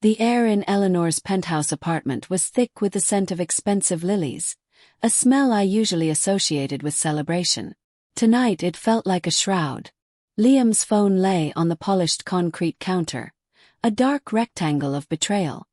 The air in Eleanor's penthouse apartment was thick with the scent of expensive lilies, a smell I usually associated with celebration. Tonight it felt like a shroud. Liam's phone lay on the polished concrete counter, a dark rectangle of betrayal.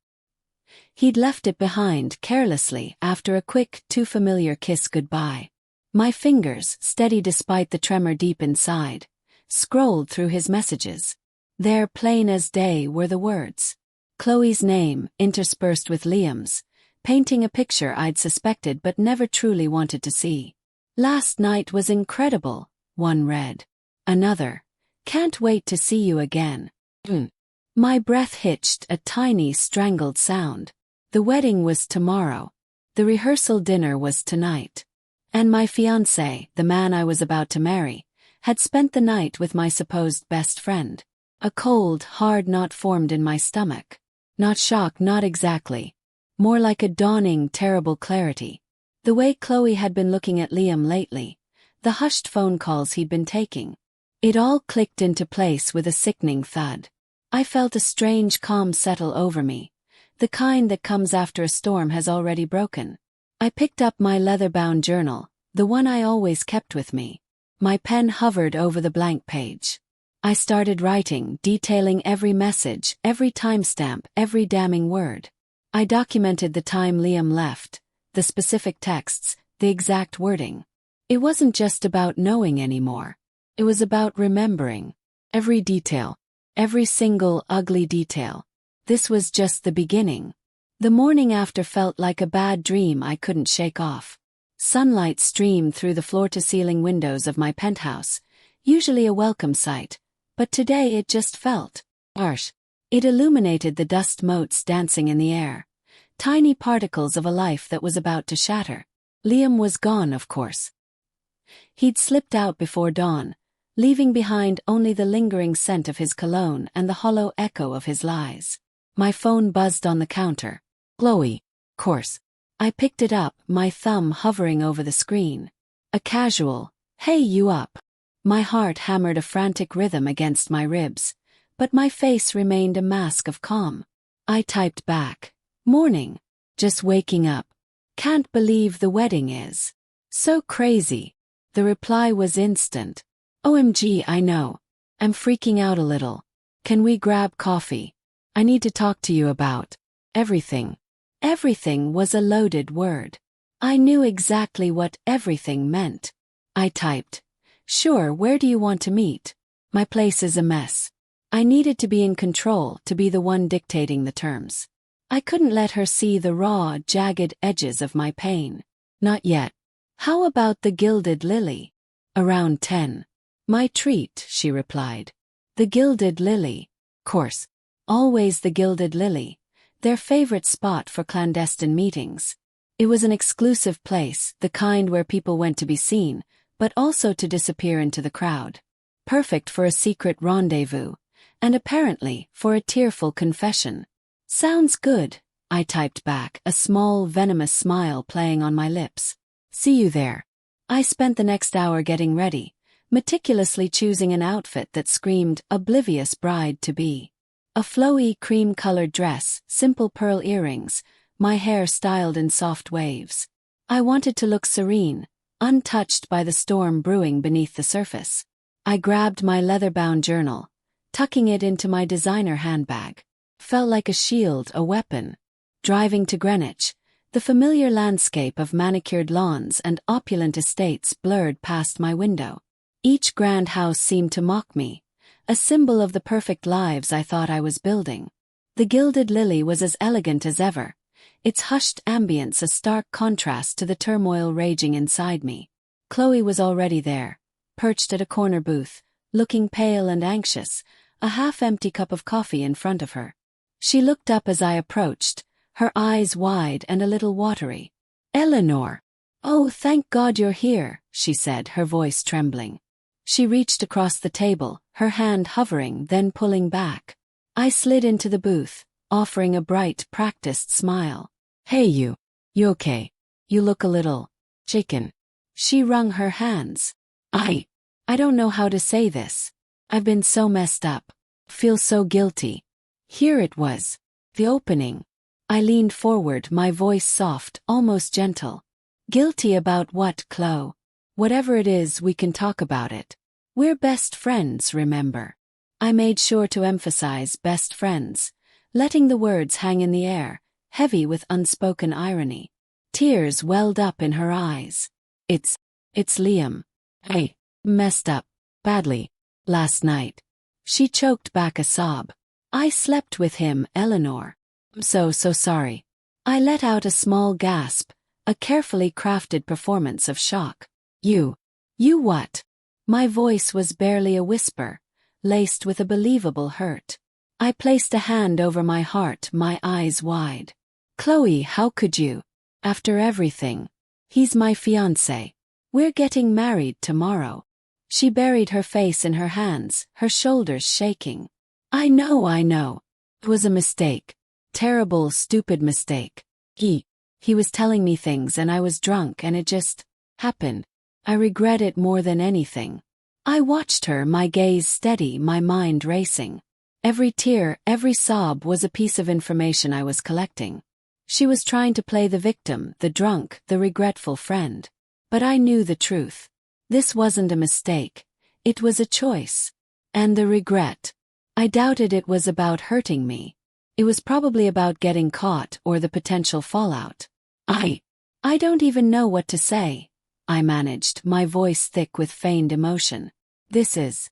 He'd left it behind carelessly after a quick, too-familiar kiss goodbye. My fingers, steady despite the tremor deep inside, scrolled through his messages. There, plain as day, were the words. Chloe's name, interspersed with Liam's, painting a picture I'd suspected but never truly wanted to see. Last night was incredible, one read. Another, can't wait to see you again. My breath hitched a tiny, strangled sound. The wedding was tomorrow. The rehearsal dinner was tonight. And my fiancé, the man I was about to marry, had spent the night with my supposed best friend. A cold, hard knot formed in my stomach. Not shock, not exactly. More like a dawning, terrible clarity. The way Chloe had been looking at Liam lately, the hushed phone calls he'd been taking. It all clicked into place with a sickening thud. I felt a strange calm settle over me, the kind that comes after a storm has already broken. I picked up my leather-bound journal, the one I always kept with me. My pen hovered over the blank page. I started writing, detailing every message, every timestamp, every damning word. I documented the time Liam left, the specific texts, the exact wording. It wasn't just about knowing anymore. It was about remembering. Every detail. Every single ugly detail. This was just the beginning. The morning after felt like a bad dream I couldn't shake off. Sunlight streamed through the floor-to-ceiling windows of my penthouse, usually a welcome sight, but today it just felt harsh. It illuminated the dust motes dancing in the air, tiny particles of a life that was about to shatter. Liam was gone, of course. He'd slipped out before dawn, leaving behind only the lingering scent of his cologne and the hollow echo of his lies. My phone buzzed on the counter. Chloe, course. I picked it up, my thumb hovering over the screen. A casual, "Hey, you up?" My heart hammered a frantic rhythm against my ribs, but my face remained a mask of calm. I typed back, "Morning. Just waking up. Can't believe the wedding is so crazy." The reply was instant. "OMG, I know. I'm freaking out a little. Can we grab coffee? I need to talk to you about everything." Everything was a loaded word. I knew exactly what everything meant. I typed, "Sure, where do you want to meet? My place is a mess." I needed to be in control, to be the one dictating the terms. I couldn't let her see the raw, jagged edges of my pain. Not yet. "How about the Gilded Lily? Around 10. "My treat," she replied. "The Gilded Lily. Course. Always the Gilded Lily. Their favorite spot for clandestine meetings. It was an exclusive place, the kind where people went to be seen, but also to disappear into the crowd. Perfect for a secret rendezvous, and apparently for a tearful confession." "Sounds good," I typed back, a small, venomous smile playing on my lips. "See you there." I spent the next hour getting ready, meticulously choosing an outfit that screamed oblivious bride-to-be. A flowy cream-colored dress, simple pearl earrings, my hair styled in soft waves. I wanted to look serene, untouched by the storm brewing beneath the surface. I grabbed my leather-bound journal, tucking it into my designer handbag. Felt like a shield, a weapon. Driving to Greenwich, the familiar landscape of manicured lawns and opulent estates blurred past my window. Each grand house seemed to mock me, a symbol of the perfect lives I thought I was building. The Gilded Lily was as elegant as ever, its hushed ambience a stark contrast to the turmoil raging inside me. Chloe was already there, perched at a corner booth, looking pale and anxious, a half-empty cup of coffee in front of her. She looked up as I approached, her eyes wide and a little watery. "Eleanor." "Oh, thank God you're here," she said, her voice trembling. She reached across the table, her hand hovering, then pulling back. I slid into the booth, offering a bright, practiced smile. "Hey you okay? You look a little shaken." She wrung her hands. I don't know how to say this. I've been so messed up. Feel so guilty." Here it was. The opening. I leaned forward, my voice soft, almost gentle. Guilty about what, Chloe? Whatever it is, we can talk about it. We're best friends, remember? I made sure to emphasize best friends, letting the words hang in the air, heavy with unspoken irony. Tears welled up in her eyes. It's Liam. I messed up badly last night. She choked back a sob. I slept with him, Eleanor. I'm so sorry. I let out a small gasp, a carefully crafted performance of shock. You what? My voice was barely a whisper, laced with a believable hurt. I placed a hand over my heart, my eyes wide. Chloe, how could you? After everything. He's my fiancé. We're getting married tomorrow. She buried her face in her hands, her shoulders shaking. I know. It was a mistake. Terrible, stupid mistake. He was telling me things and I was drunk and it just happened. I regret it more than anything. I watched her, my gaze steady, my mind racing. Every tear, every sob was a piece of information I was collecting. She was trying to play the victim, the drunk, the regretful friend. But I knew the truth. This wasn't a mistake. It was a choice. And the regret. I doubted it was about hurting me. It was probably about getting caught or the potential fallout. I don't even know what to say. I managed, my voice thick with feigned emotion. This is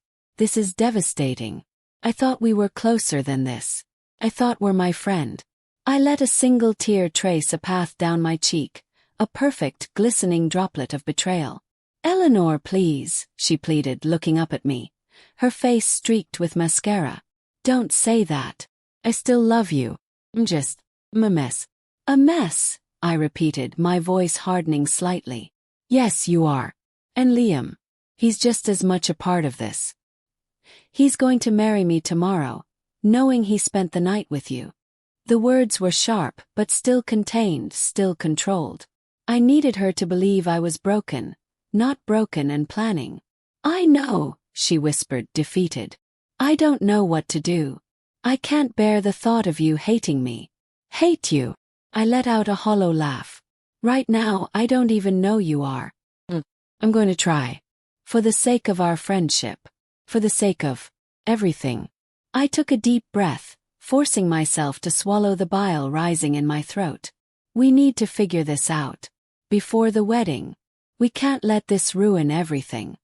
devastating. I thought we were closer than this. I thought we're my friend. I let a single tear trace a path down my cheek, a perfect, glistening droplet of betrayal. Eleanor, please, she pleaded, looking up at me, her face streaked with mascara. Don't say that. I still love you. I'm a mess. A mess, I repeated, my voice hardening slightly. Yes, you are. And Liam. He's just as much a part of this. He's going to marry me tomorrow, knowing he spent the night with you. The words were sharp, but still contained, still controlled. I needed her to believe I was broken, not broken and planning. I know, she whispered, defeated. I don't know what to do. I can't bear the thought of you hating me. Hate you. I let out a hollow laugh. Right now, I don't even know you are. I'm going to try. For the sake of our friendship. For the sake of everything. I took a deep breath, forcing myself to swallow the bile rising in my throat. We need to figure this out. Before the wedding. We can't let this ruin everything.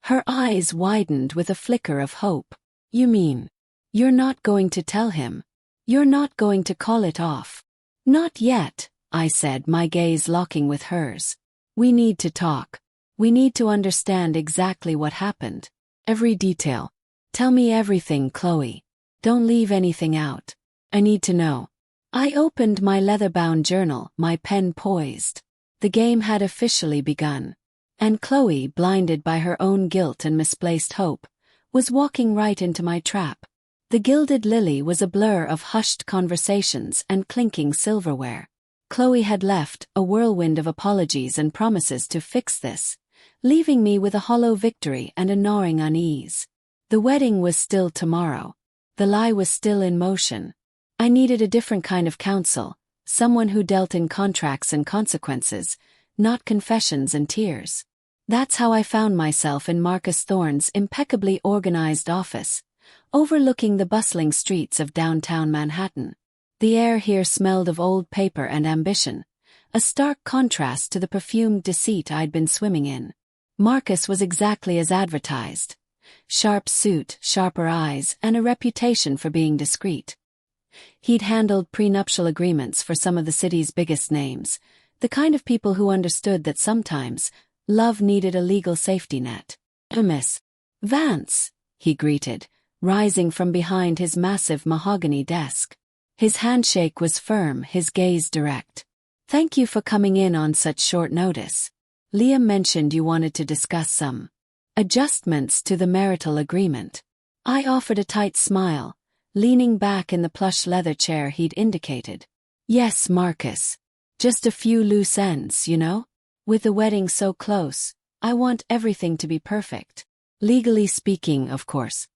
Her eyes widened with a flicker of hope. You mean, you're not going to tell him? You're not going to call it off? Not yet, I said, my gaze locking with hers. We need to talk. We need to understand exactly what happened. Every detail. Tell me everything, Chloe. Don't leave anything out. I need to know. I opened my leather-bound journal, my pen poised. The game had officially begun. And Chloe, blinded by her own guilt and misplaced hope, was walking right into my trap. The gilded lily was a blur of hushed conversations and clinking silverware. Chloe had left, a whirlwind of apologies and promises to fix this, leaving me with a hollow victory and a gnawing unease. The wedding was still tomorrow. The lie was still in motion. I needed a different kind of counsel, someone who dealt in contracts and consequences, not confessions and tears. That's how I found myself in Marcus Thorne's impeccably organized office, overlooking the bustling streets of downtown Manhattan. The air here smelled of old paper and ambition, a stark contrast to the perfumed deceit I'd been swimming in. Marcus was exactly as advertised. Sharp suit, sharper eyes, and a reputation for being discreet. He'd handled prenuptial agreements for some of the city's biggest names, the kind of people who understood that sometimes love needed a legal safety net. Miss Vance, he greeted, rising from behind his massive mahogany desk. His handshake was firm, his gaze direct. Thank you for coming in on such short notice. Liam mentioned you wanted to discuss some adjustments to the marital agreement. I offered a tight smile, leaning back in the plush leather chair he'd indicated. Yes, Marcus. Just a few loose ends, you know? With the wedding so close, I want everything to be perfect. Legally speaking, of course.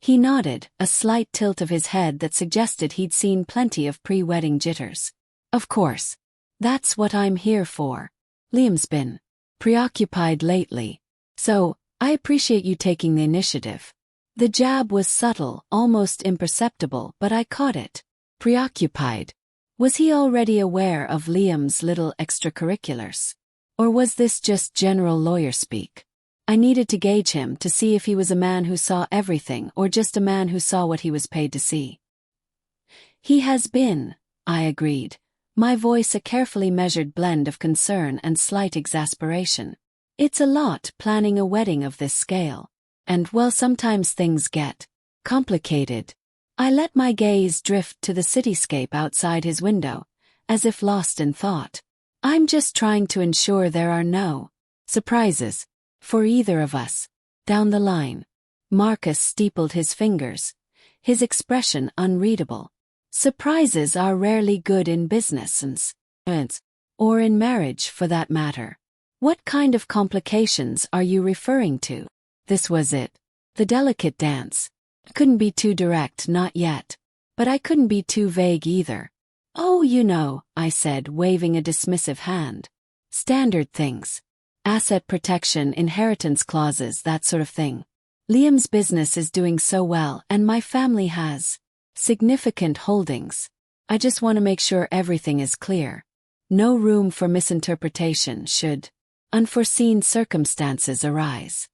He nodded, a slight tilt of his head that suggested he'd seen plenty of pre-wedding jitters. Of course. That's what I'm here for. Liam's been preoccupied lately. So, I appreciate you taking the initiative. The jab was subtle, almost imperceptible, but I caught it. Preoccupied. Was he already aware of Liam's little extracurriculars? Or was this just general lawyer speak? I needed to gauge him to see if he was a man who saw everything or just a man who saw what he was paid to see. He has been, I agreed, my voice a carefully measured blend of concern and slight exasperation. It's a lot planning a wedding of this scale. And well, sometimes things get complicated. I let my gaze drift to the cityscape outside his window, as if lost in thought. I'm just trying to ensure there are no surprises for either of us. Down the line. Marcus steepled his fingers, his expression unreadable. Surprises are rarely good in business and or in marriage for that matter. What kind of complications are you referring to? This was it. The delicate dance. Couldn't be too direct, not yet. But I couldn't be too vague either. Oh, you know, I said, waving a dismissive hand. Standard things. Asset protection, inheritance clauses, that sort of thing. Liam's business is doing so well and my family has significant holdings. I just want to make sure everything is clear. No room for misinterpretation should unforeseen circumstances arise.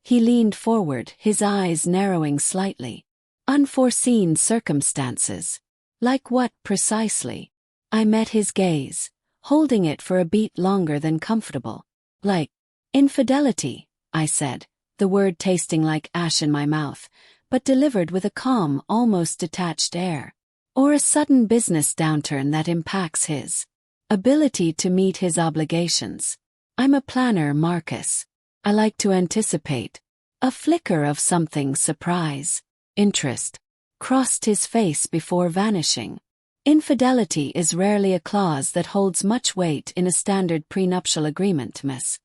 He leaned forward, his eyes narrowing slightly. Unforeseen circumstances. Like what precisely? I met his gaze, holding it for a beat longer than comfortable. Like infidelity, I said, the word tasting like ash in my mouth, but delivered with a calm, almost detached air. Or a sudden business downturn that impacts his ability to meet his obligations. I'm a planner, Marcus. I like to anticipate. A flicker of something, surprise, interest, crossed his face before vanishing. Infidelity is rarely a clause that holds much weight in a standard prenuptial agreement, Miss.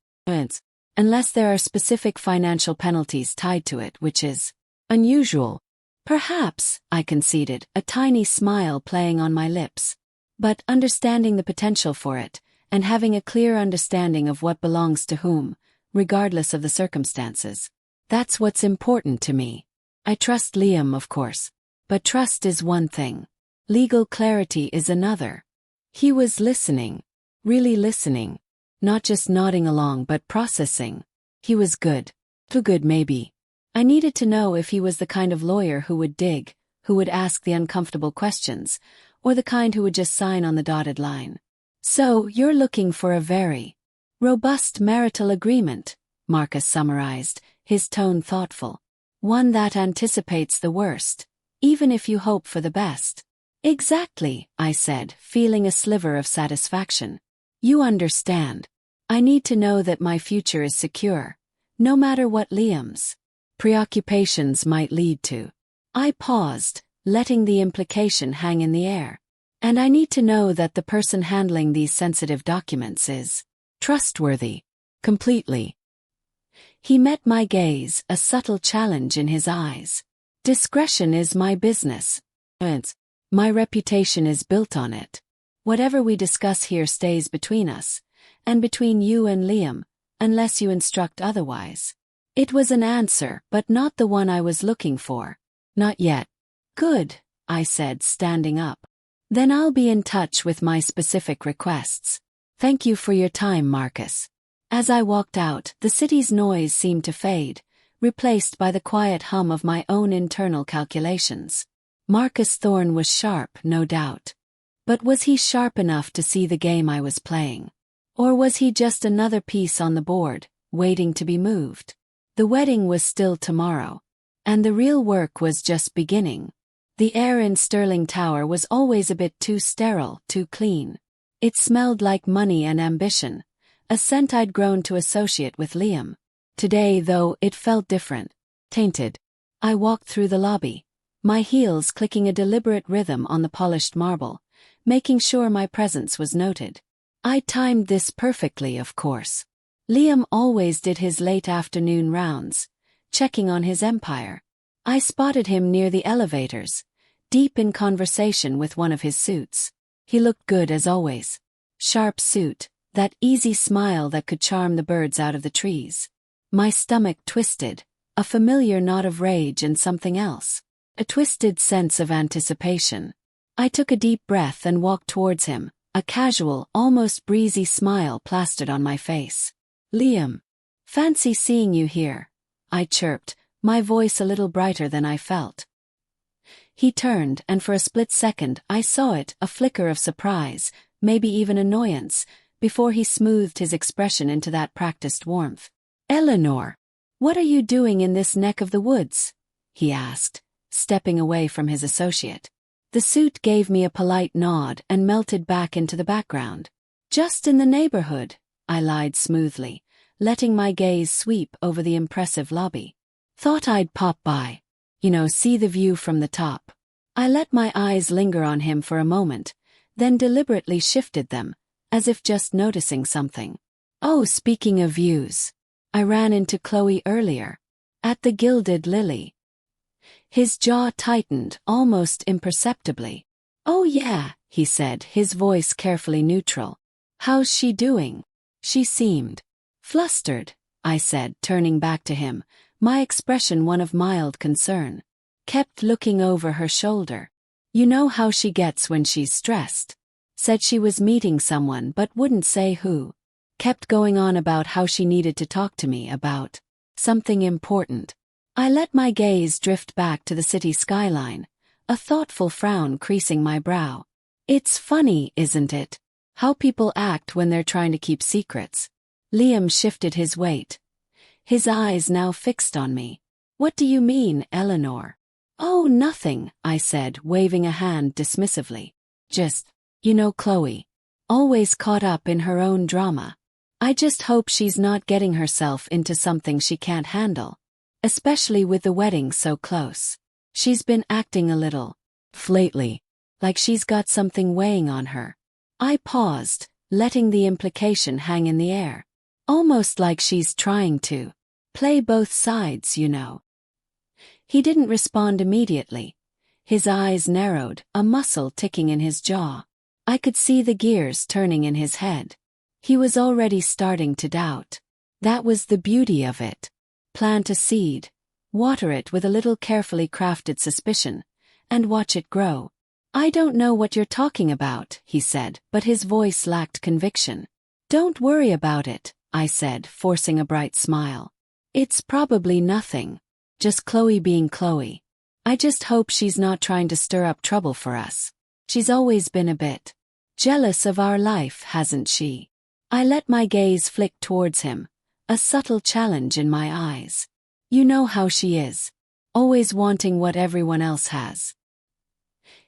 Unless there are specific financial penalties tied to it, which is unusual. Perhaps, I conceded, a tiny smile playing on my lips. But understanding the potential for it, and having a clear understanding of what belongs to whom, regardless of the circumstances. That's what's important to me. I trust Liam, of course. But trust is one thing. Legal clarity is another. He was listening. Really listening. Not just nodding along but processing. He was good. Too good maybe. I needed to know if he was the kind of lawyer who would dig, who would ask the uncomfortable questions, or the kind who would just sign on the dotted line. So, you're looking for a very robust marital agreement, Marcus summarized, his tone thoughtful. One that anticipates the worst, even if you hope for the best. Exactly, I said, feeling a sliver of satisfaction. You understand. I need to know that my future is secure, no matter what Liam's preoccupations might lead to. I paused, letting the implication hang in the air. And I need to know that the person handling these sensitive documents is trustworthy. Completely. He met my gaze, a subtle challenge in his eyes. Discretion is my business. And my reputation is built on it. Whatever we discuss here stays between us, and between you and Liam, unless you instruct otherwise. It was an answer, but not the one I was looking for. Not yet. Good, I said, standing up. Then I'll be in touch with my specific requests. Thank you for your time, Marcus. As I walked out, the city's noise seemed to fade, replaced by the quiet hum of my own internal calculations. Marcus Thorne was sharp, no doubt. But was he sharp enough to see the game I was playing? Or was he just another piece on the board, waiting to be moved? The wedding was still tomorrow. And the real work was just beginning. The air in Sterling Tower was always a bit too sterile, too clean. It smelled like money and ambition, a scent I'd grown to associate with Liam. Today, though, it felt different. Tainted. I walked through the lobby, my heels clicking a deliberate rhythm on the polished marble, making sure my presence was noted. I timed this perfectly, of course. Liam always did his late afternoon rounds, checking on his empire. I spotted him near the elevators, deep in conversation with one of his suits. He looked good as always. Sharp suit, that easy smile that could charm the birds out of the trees. My stomach twisted, a familiar knot of rage and something else. A twisted sense of anticipation. I took a deep breath and walked towards him, a casual, almost breezy smile plastered on my face. "Liam. Fancy seeing you here," I chirped, my voice a little brighter than I felt. He turned, and for a split second I saw it, a flicker of surprise, maybe even annoyance, before he smoothed his expression into that practiced warmth. "Eleanor, what are you doing in this neck of the woods?" he asked, stepping away from his associate. The suit gave me a polite nod and melted back into the background. "Just in the neighborhood," I lied smoothly, letting my gaze sweep over the impressive lobby. "Thought I'd pop by. See the view from the top." I let my eyes linger on him for a moment, then deliberately shifted them, as if just noticing something. "Oh, speaking of views. I ran into Chloe earlier. At the Gilded Lily." His jaw tightened, almost imperceptibly. "Oh yeah," he said, his voice carefully neutral. "How's she doing?" "She seemed flustered," I said, turning back to him, my expression one of mild concern. "Kept looking over her shoulder. You know how she gets when she's stressed." Said she was meeting someone but wouldn't say who. Kept going on about how she needed to talk to me about something important. I let my gaze drift back to the city skyline, a thoughtful frown creasing my brow. "It's funny, isn't it? How people act when they're trying to keep secrets." Liam shifted his weight, his eyes now fixed on me. "What do you mean, Eleanor?" "Oh, nothing," I said, waving a hand dismissively. "Just, Chloe. Always caught up in her own drama. I just hope she's not getting herself into something she can't handle. Especially with the wedding so close. She's been acting a little lately, like she's got something weighing on her." I paused, letting the implication hang in the air. "Almost like she's trying to play both sides, He didn't respond immediately. His eyes narrowed, a muscle ticking in his jaw. I could see the gears turning in his head. He was already starting to doubt. That was the beauty of it. Plant a seed, water it with a little carefully crafted suspicion, and watch it grow. "I don't know what you're talking about," he said, but his voice lacked conviction. "Don't worry about it," I said, forcing a bright smile. "It's probably nothing. Just Chloe being Chloe. I just hope she's not trying to stir up trouble for us. She's always been a bit jealous of our life, hasn't she?" I let my gaze flick towards him, a subtle challenge in my eyes. "You know how she is. Always wanting what everyone else has."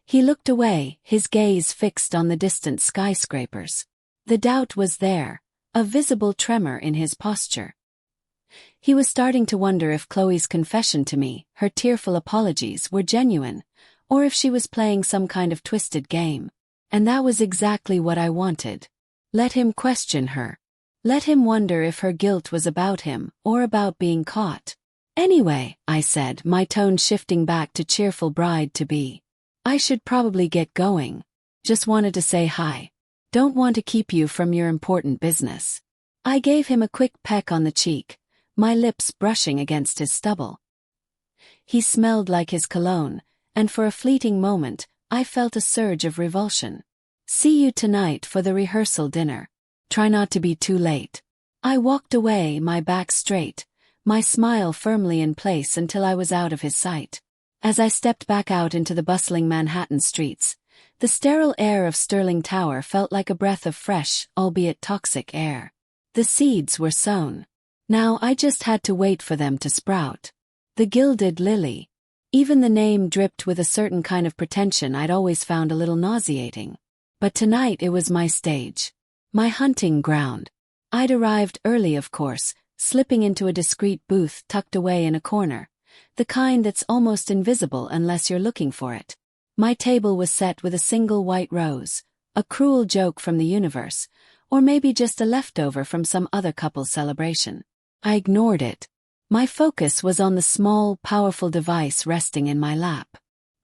He looked away, his gaze fixed on the distant skyscrapers. The doubt was there, a visible tremor in his posture. He was starting to wonder if Chloe's confession to me, her tearful apologies, were genuine, or if she was playing some kind of twisted game. And that was exactly what I wanted. Let him question her. Let him wonder if her guilt was about him, or about being caught. "Anyway," I said, my tone shifting back to cheerful bride-to-be. "I should probably get going. Just wanted to say hi. Don't want to keep you from your important business." I gave him a quick peck on the cheek, my lips brushing against his stubble. He smelled like his cologne, and for a fleeting moment, I felt a surge of revulsion. "See you tonight for the rehearsal dinner. Try not to be too late." I walked away, my back straight, my smile firmly in place until I was out of his sight. As I stepped back out into the bustling Manhattan streets, the sterile air of Sterling Tower felt like a breath of fresh, albeit toxic air. The seeds were sown. Now I just had to wait for them to sprout. The Gilded Lily. Even the name dripped with a certain kind of pretension I'd always found a little nauseating. But tonight it was my stage. My hunting ground. I'd arrived early, of course, slipping into a discreet booth tucked away in a corner, the kind that's almost invisible unless you're looking for it. My table was set with a single white rose, a cruel joke from the universe, or maybe just a leftover from some other couple's celebration. I ignored it. My focus was on the small, powerful device resting in my lap.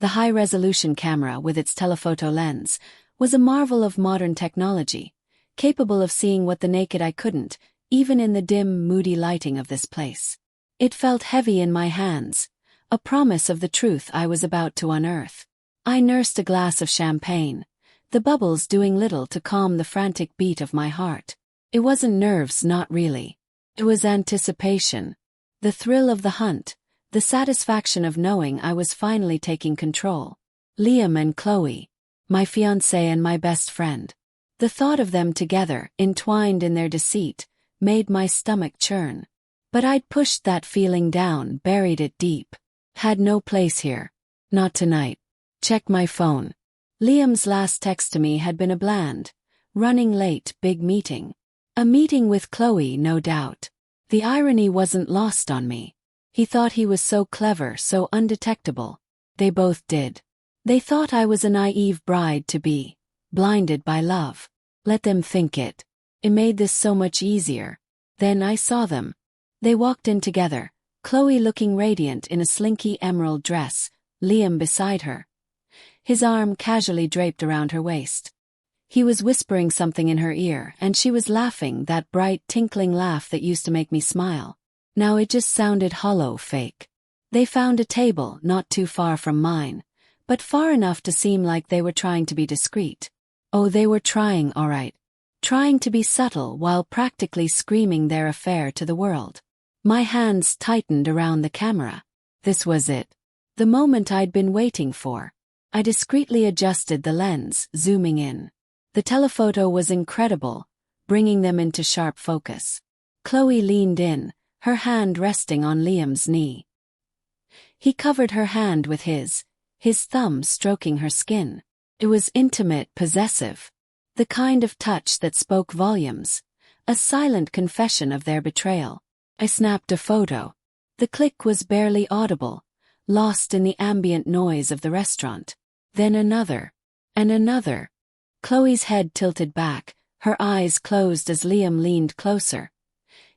The high-resolution camera with its telephoto lens was a marvel of modern technology, capable of seeing what the naked eye couldn't, even in the dim, moody lighting of this place. It felt heavy in my hands, a promise of the truth I was about to unearth. I nursed a glass of champagne, the bubbles doing little to calm the frantic beat of my heart. It wasn't nerves, not really. It was anticipation. The thrill of the hunt, the satisfaction of knowing I was finally taking control. Liam and Chloe, my fiancé and my best friend. The thought of them together, entwined in their deceit, made my stomach churn. But I'd pushed that feeling down, buried it deep. Had no place here. Not tonight. Check my phone. Liam's last text to me had been a bland, running late, big meeting. A meeting with Chloe, no doubt. The irony wasn't lost on me. He thought he was so clever, so undetectable. They both did. They thought I was a naive bride-to-be, blinded by love. Let them think it. It made this so much easier. Then I saw them. They walked in together, Chloe looking radiant in a slinky emerald dress, Liam beside her, his arm casually draped around her waist. He was whispering something in her ear, and she was laughing, that bright, tinkling laugh that used to make me smile. Now it just sounded hollow, fake. They found a table not too far from mine, but far enough to seem like they were trying to be discreet. Oh, they were trying, all right. Trying to be subtle while practically screaming their affair to the world. My hands tightened around the camera. This was it. The moment I'd been waiting for. I discreetly adjusted the lens, zooming in. The telephoto was incredible, bringing them into sharp focus. Chloe leaned in, her hand resting on Liam's knee. He covered her hand with his thumb stroking her skin. It was intimate, possessive. The kind of touch that spoke volumes, a silent confession of their betrayal. I snapped a photo. The click was barely audible, lost in the ambient noise of the restaurant. Then another. And another. Chloe's head tilted back, her eyes closed as Liam leaned closer,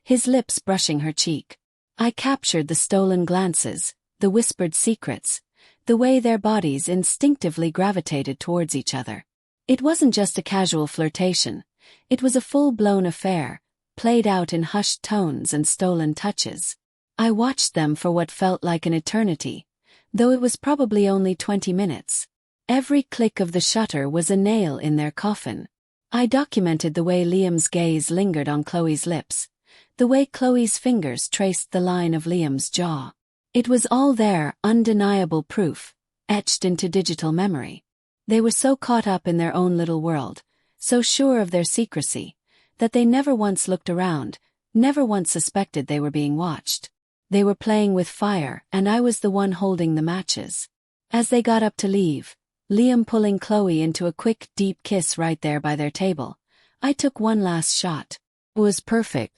his lips brushing her cheek. I captured the stolen glances, the whispered secrets, the way their bodies instinctively gravitated towards each other. It wasn't just a casual flirtation. It was a full-blown affair, played out in hushed tones and stolen touches. I watched them for what felt like an eternity, though it was probably only 20 minutes. Every click of the shutter was a nail in their coffin. I documented the way Liam's gaze lingered on Chloe's lips, the way Chloe's fingers traced the line of Liam's jaw. It was all there, undeniable proof, etched into digital memory. They were so caught up in their own little world, so sure of their secrecy, that they never once looked around, never once suspected they were being watched. They were playing with fire, and I was the one holding the matches. As they got up to leave, Liam pulling Chloe into a quick, deep kiss right there by their table, I took one last shot. It was perfect.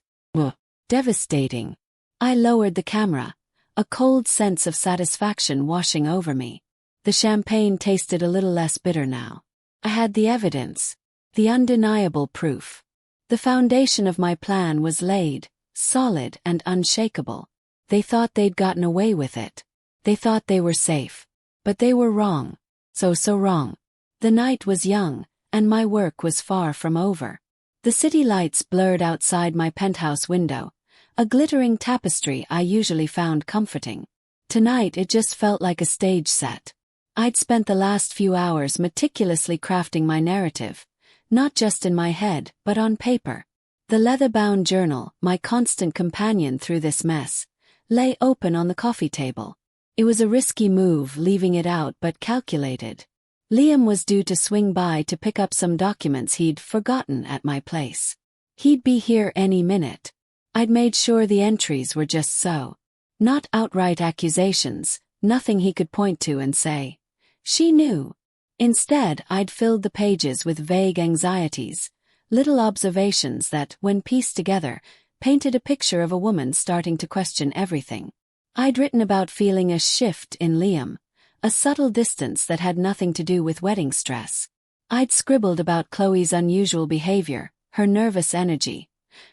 Devastating. I lowered the camera, a cold sense of satisfaction washing over me. The champagne tasted a little less bitter now. I had the evidence, the undeniable proof. The foundation of my plan was laid, solid and unshakable. They thought they'd gotten away with it. They thought they were safe. But they were wrong. So wrong. The night was young, and my work was far from over. The city lights blurred outside my penthouse window, a glittering tapestry I usually found comforting. Tonight it just felt like a stage set. I'd spent the last few hours meticulously crafting my narrative, not just in my head, but on paper. The leather-bound journal, my constant companion through this mess, lay open on the coffee table. It was a risky move leaving it out, but calculated. Liam was due to swing by to pick up some documents he'd forgotten at my place. He'd be here any minute. I'd made sure the entries were just so. Not outright accusations, nothing he could point to and say, "She knew." Instead, I'd filled the pages with vague anxieties, little observations that, when pieced together, painted a picture of a woman starting to question everything. I'd written about feeling a shift in Liam, a subtle distance that had nothing to do with wedding stress. I'd scribbled about Chloe's unusual behavior, her nervous energy,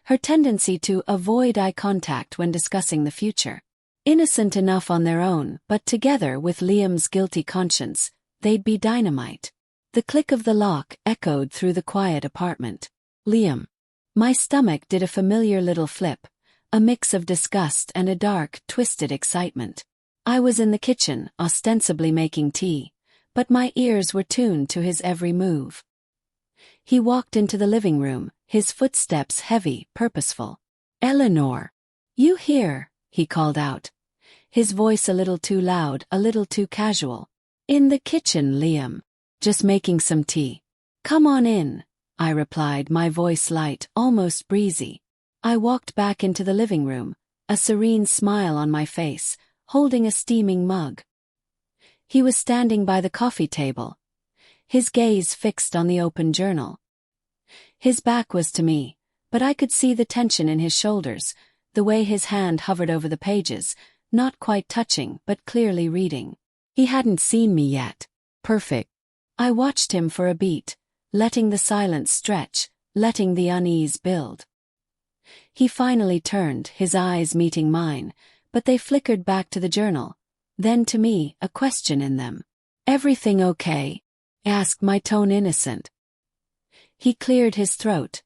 her tendency to avoid eye contact when discussing the future. Innocent enough on their own, but together with Liam's guilty conscience, they'd be dynamite. The click of the lock echoed through the quiet apartment. Liam. My stomach did a familiar little flip, a mix of disgust and a dark, twisted excitement. I was in the kitchen, ostensibly making tea, but my ears were tuned to his every move. He walked into the living room, his footsteps heavy, purposeful. "Eleanor. You here?" he called out. His voice a little too loud, a little too casual. "In the kitchen, Liam. Just making some tea." "Come on in," I replied, my voice light, almost breezy. I walked back into the living room, a serene smile on my face, holding a steaming mug. He was standing by the coffee table, his gaze fixed on the open journal. His back was to me, but I could see the tension in his shoulders, the way his hand hovered over the pages, not quite touching but clearly reading. He hadn't seen me yet. Perfect. I watched him for a beat, letting the silence stretch, letting the unease build. He finally turned, his eyes meeting mine, but they flickered back to the journal, then to me, a question in them. "Everything okay?" asked, my tone innocent. He cleared his throat,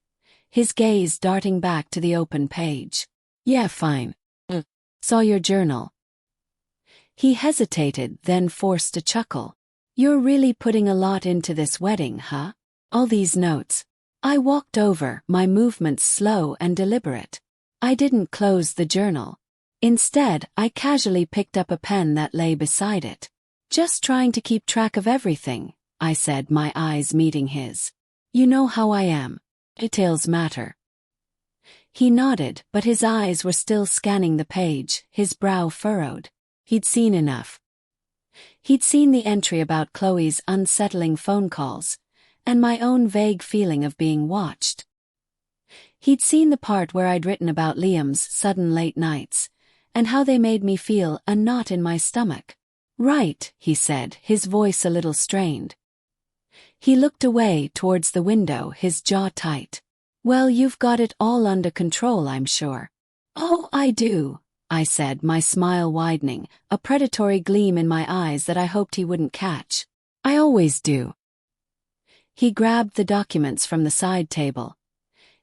his gaze darting back to the open page. "Yeah, fine. Saw your journal." He hesitated, then forced a chuckle. "You're really putting a lot into this wedding, huh? All these notes." I walked over, my movements slow and deliberate. I didn't close the journal. Instead, I casually picked up a pen that lay beside it. "Just trying to keep track of everything," I said, my eyes meeting his. "You know how I am. Details matter." He nodded, but his eyes were still scanning the page, his brow furrowed. He'd seen enough. He'd seen the entry about Chloe's unsettling phone calls, and my own vague feeling of being watched. He'd seen the part where I'd written about Liam's sudden late nights, and how they made me feel a knot in my stomach. "Right," he said, his voice a little strained. He looked away towards the window, his jaw tight. "Well, you've got it all under control, I'm sure." "Oh, I do," I said, my smile widening, a predatory gleam in my eyes that I hoped he wouldn't catch. "I always do." He grabbed the documents from the side table,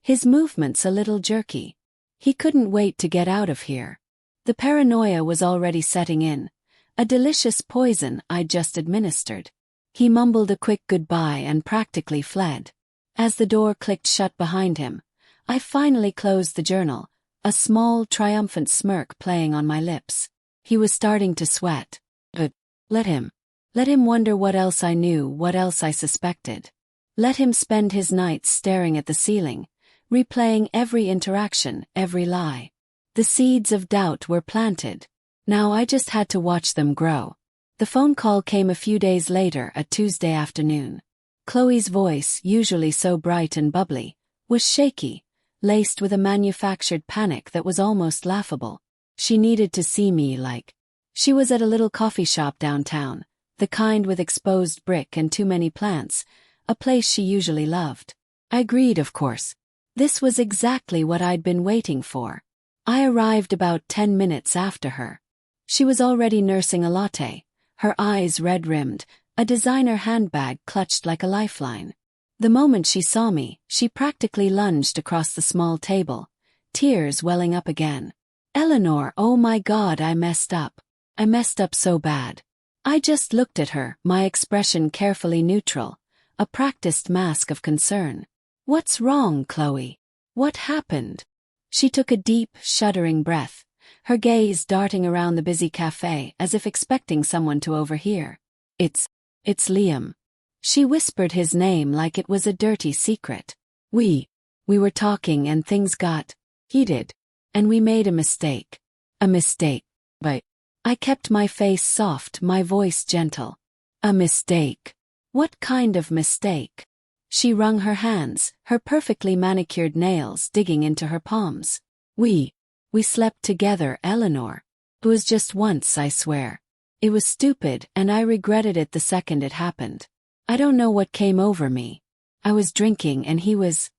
his movements a little jerky. He couldn't wait to get out of here. The paranoia was already setting in, a delicious poison I'd just administered. He mumbled a quick goodbye and practically fled. As the door clicked shut behind him, I finally closed the journal, a small, triumphant smirk playing on my lips. He was starting to sweat. But let him wonder what else I knew, what else I suspected. Let him spend his nights staring at the ceiling, replaying every interaction, every lie. The seeds of doubt were planted. Now I just had to watch them grow. The phone call came a few days later, a Tuesday afternoon. Chloe's voice, usually so bright and bubbly, was shaky, laced with a manufactured panic that was almost laughable. She needed to see me like. She was at a little coffee shop downtown, the kind with exposed brick and too many plants, a place she usually loved. I agreed, of course. This was exactly what I'd been waiting for. I arrived about 10 minutes after her. She was already nursing a latte, her eyes red-rimmed, a designer handbag clutched like a lifeline. The moment she saw me, she practically lunged across the small table, tears welling up again. "Eleanor, oh my God, I messed up. I messed up so bad." I just looked at her, my expression carefully neutral, a practiced mask of concern. "What's wrong, Chloe? What happened?" She took a deep, shuddering breath, her gaze darting around the busy cafe as if expecting someone to overhear. It's Liam." She whispered his name like it was a dirty secret. We were talking and things got heated. And we made a mistake. A mistake. But I kept my face soft, my voice gentle. "A mistake? What kind of mistake?" She wrung her hands, her perfectly manicured nails digging into her palms. We slept together, Eleanor. It was just once, I swear. It was stupid, and I regretted it the second it happened. I don't know what came over me. I was drinking and he was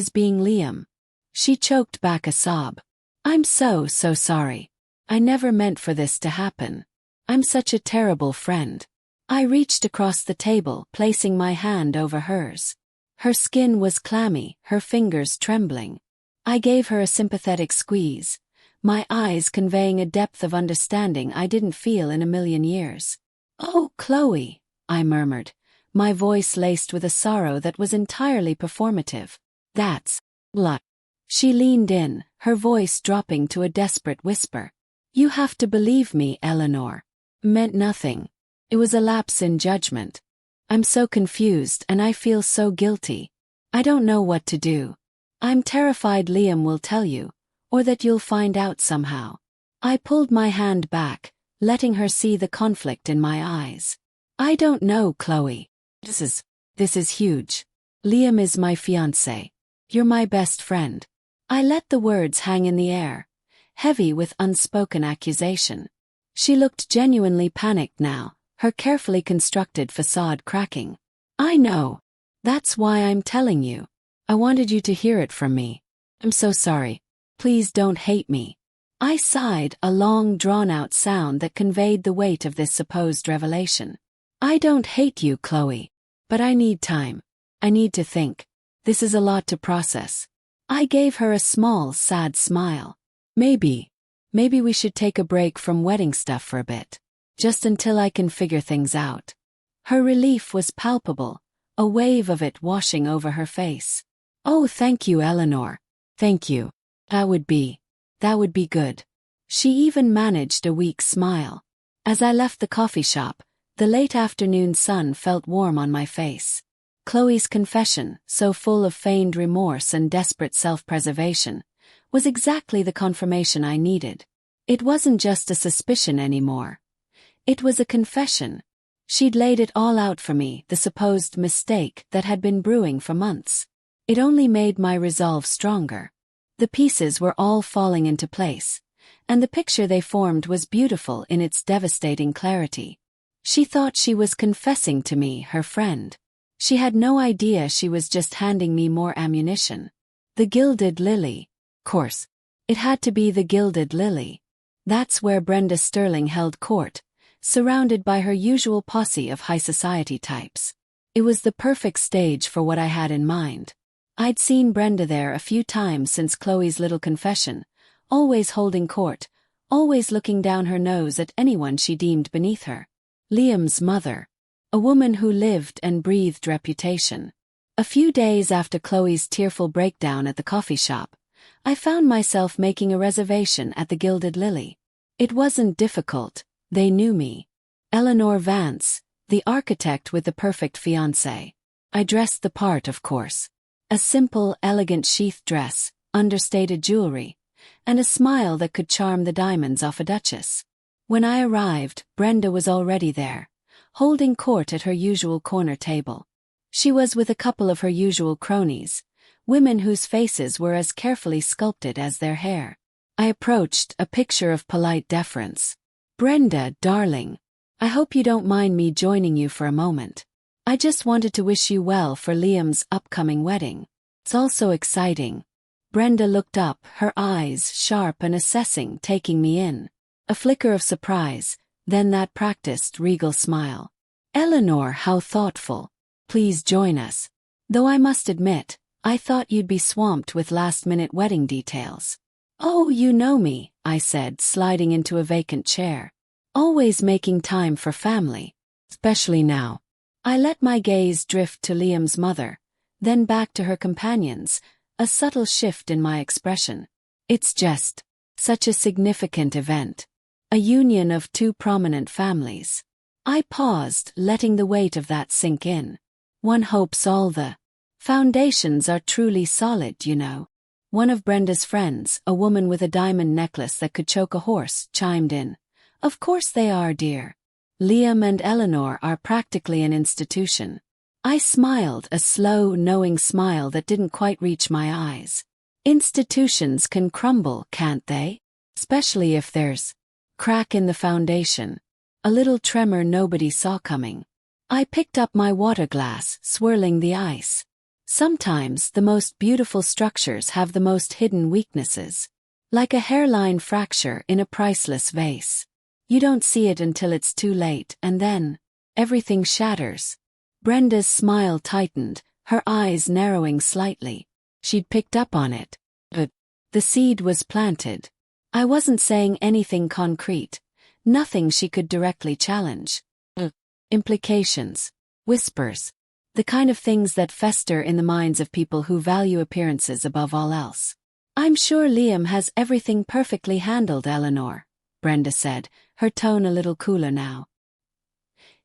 being Liam. She choked back a sob. I'm so sorry. I never meant for this to happen. I'm such a terrible friend. I reached across the table, placing my hand over hers. Her skin was clammy, her fingers trembling. I gave her a sympathetic squeeze, my eyes conveying a depth of understanding I didn't feel in a million years. Oh, Chloe, I murmured, my voice laced with a sorrow that was entirely performative. That's luck. She leaned in, her voice dropping to a desperate whisper. You have to believe me, Eleanor. Meant nothing. It was a lapse in judgment. I'm so confused and I feel so guilty. I don't know what to do. I'm terrified Liam will tell you, or that you'll find out somehow. I pulled my hand back, letting her see the conflict in my eyes. I don't know, Chloe. This is huge. Liam is my fiancé. You're my best friend. I let the words hang in the air, heavy with unspoken accusation. She looked genuinely panicked now, her carefully constructed facade cracking. I know. That's why I'm telling you. I wanted you to hear it from me. I'm so sorry. Please don't hate me. I sighed, a long drawn-out sound that conveyed the weight of this supposed revelation. I don't hate you, Chloe. But I need time. I need to think. This is a lot to process. I gave her a small, sad smile. Maybe we should take a break from wedding stuff for a bit. Just until I can figure things out. Her relief was palpable, a wave of it washing over her face. Oh, thank you, Eleanor. Thank you. That would be good. She even managed a weak smile. As I left the coffee shop, the late afternoon sun felt warm on my face. Chloe's confession, so full of feigned remorse and desperate self-preservation, was exactly the confirmation I needed. It wasn't just a suspicion anymore. It was a confession. She'd laid it all out for me, the supposed mistake that had been brewing for months. It only made my resolve stronger. The pieces were all falling into place, and the picture they formed was beautiful in its devastating clarity. She thought she was confessing to me, her friend. She had no idea she was just handing me more ammunition. The gilded lily. Course. It had to be the gilded lily. That's where Brenda Sterling held court, surrounded by her usual posse of high society types. It was the perfect stage for what I had in mind. I'd seen Brenda there a few times since Chloe's little confession, always holding court, always looking down her nose at anyone she deemed beneath her. Liam's mother. A woman who lived and breathed reputation. A few days after Chloe's tearful breakdown at the coffee shop, I found myself making a reservation at the Gilded Lily. It wasn't difficult, they knew me. Eleanor Vance, the architect with the perfect fiancé. I dressed the part, of course. A simple, elegant sheath dress, understated jewelry, and a smile that could charm the diamonds off a duchess. When I arrived, Brenda was already there, holding court at her usual corner table. She was with a couple of her usual cronies, women whose faces were as carefully sculpted as their hair. I approached, a picture of polite deference. Brenda, darling, I hope you don't mind me joining you for a moment. I just wanted to wish you well for Liam's upcoming wedding. It's all so exciting. Brenda looked up, her eyes sharp and assessing, taking me in. A flicker of surprise, then that practiced, regal smile. Eleanor, how thoughtful. Please join us. Though I must admit, I thought you'd be swamped with last-minute wedding details. Oh, you know me, I said, sliding into a vacant chair. Always making time for family. Especially now. I let my gaze drift to Liam's mother, then back to her companions, a subtle shift in my expression. It's just such a significant event. A union of two prominent families. I paused, letting the weight of that sink in. One hopes all the foundations are truly solid, you know. One of Brenda's friends, a woman with a diamond necklace that could choke a horse, chimed in. Of course they are, dear. Liam and Eleanor are practically an institution. I smiled, a slow, knowing smile that didn't quite reach my eyes. Institutions can crumble, can't they? Especially if there's crack in the foundation. A little tremor nobody saw coming. I picked up my water glass, swirling the ice. Sometimes the most beautiful structures have the most hidden weaknesses. Like a hairline fracture in a priceless vase. You don't see it until it's too late, and then everything shatters. Brenda's smile tightened, her eyes narrowing slightly. She'd picked up on it. But the seed was planted. I wasn't saying anything concrete, nothing she could directly challenge. Implications, whispers, the kind of things that fester in the minds of people who value appearances above all else. "I'm sure Liam has everything perfectly handled, Eleanor," Brenda said, her tone a little cooler now.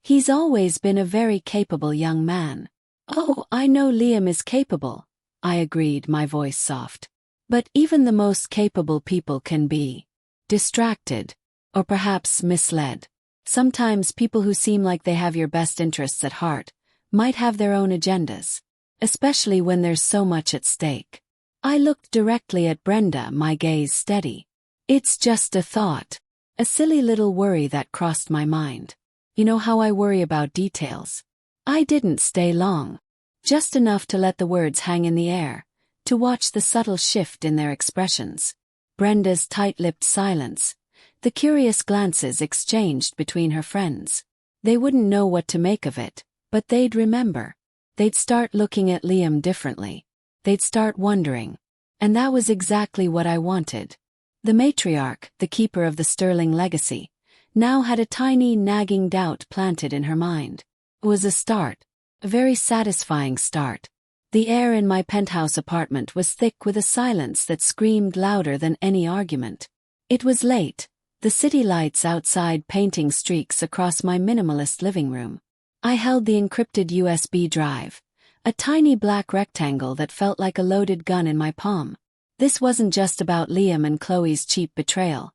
"He's always been a very capable young man." "Oh, I know Liam is capable," I agreed, my voice soft. "But even the most capable people can be distracted, or perhaps misled. Sometimes people who seem like they have your best interests at heart might have their own agendas, especially when there's so much at stake." I looked directly at Brenda, my gaze steady. "It's just a thought. A silly little worry that crossed my mind. You know how I worry about details." I didn't stay long. Just enough to let the words hang in the air, to watch the subtle shift in their expressions. Brenda's tight-lipped silence, the curious glances exchanged between her friends. They wouldn't know what to make of it, but they'd remember. They'd start looking at Liam differently. They'd start wondering. And that was exactly what I wanted. The matriarch, the keeper of the Sterling legacy, now had a tiny nagging doubt planted in her mind. It was a start, a very satisfying start. The air in my penthouse apartment was thick with a silence that screamed louder than any argument. It was late, the city lights outside painting streaks across my minimalist living room. I held the encrypted USB drive, a tiny black rectangle that felt like a loaded gun in my palm. This wasn't just about Liam and Chloe's cheap betrayal.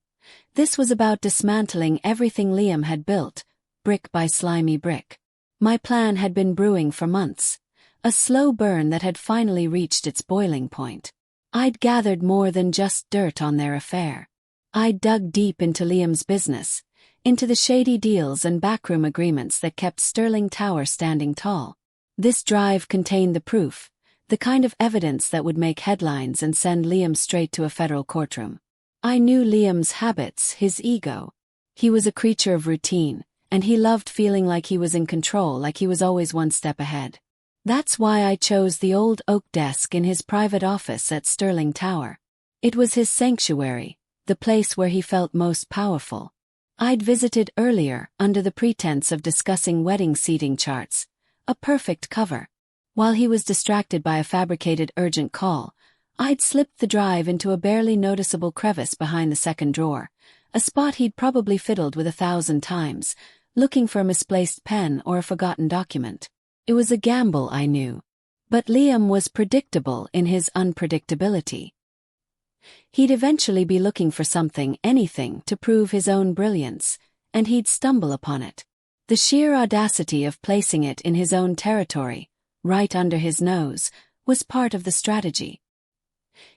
This was about dismantling everything Liam had built, brick by slimy brick. My plan had been brewing for months, a slow burn that had finally reached its boiling point. I'd gathered more than just dirt on their affair. I'd dug deep into Liam's business, into the shady deals and backroom agreements that kept Sterling Tower standing tall. This drive contained the proof, the kind of evidence that would make headlines and send Liam straight to a federal courtroom. I knew Liam's habits, his ego. He was a creature of routine, and he loved feeling like he was in control, like he was always one step ahead. That's why I chose the old oak desk in his private office at Sterling Tower. It was his sanctuary, the place where he felt most powerful. I'd visited earlier under the pretense of discussing wedding seating charts, a perfect cover. While he was distracted by a fabricated urgent call, I'd slipped the drive into a barely noticeable crevice behind the second drawer, a spot he'd probably fiddled with 1,000 times, looking for a misplaced pen or a forgotten document. It was a gamble, I knew. But Liam was predictable in his unpredictability. He'd eventually be looking for something, anything, to prove his own brilliance, and he'd stumble upon it. The sheer audacity of placing it in his own territory, right under his nose, was part of the strategy.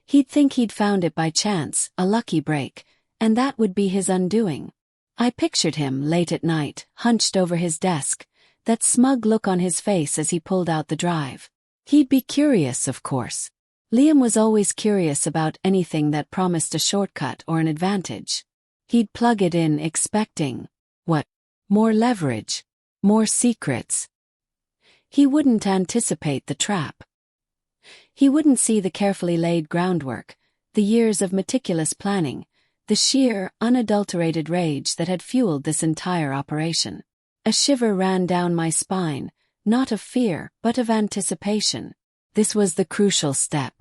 He'd think he'd found it by chance, a lucky break, and that would be his undoing. I pictured him late at night, hunched over his desk, that smug look on his face as he pulled out the drive. He'd be curious, of course. Liam was always curious about anything that promised a shortcut or an advantage. He'd plug it in expecting, what? More leverage, more secrets. He wouldn't anticipate the trap. He wouldn't see the carefully laid groundwork, the years of meticulous planning, the sheer, unadulterated rage that had fueled this entire operation. A shiver ran down my spine, not of fear, but of anticipation. This was the crucial step.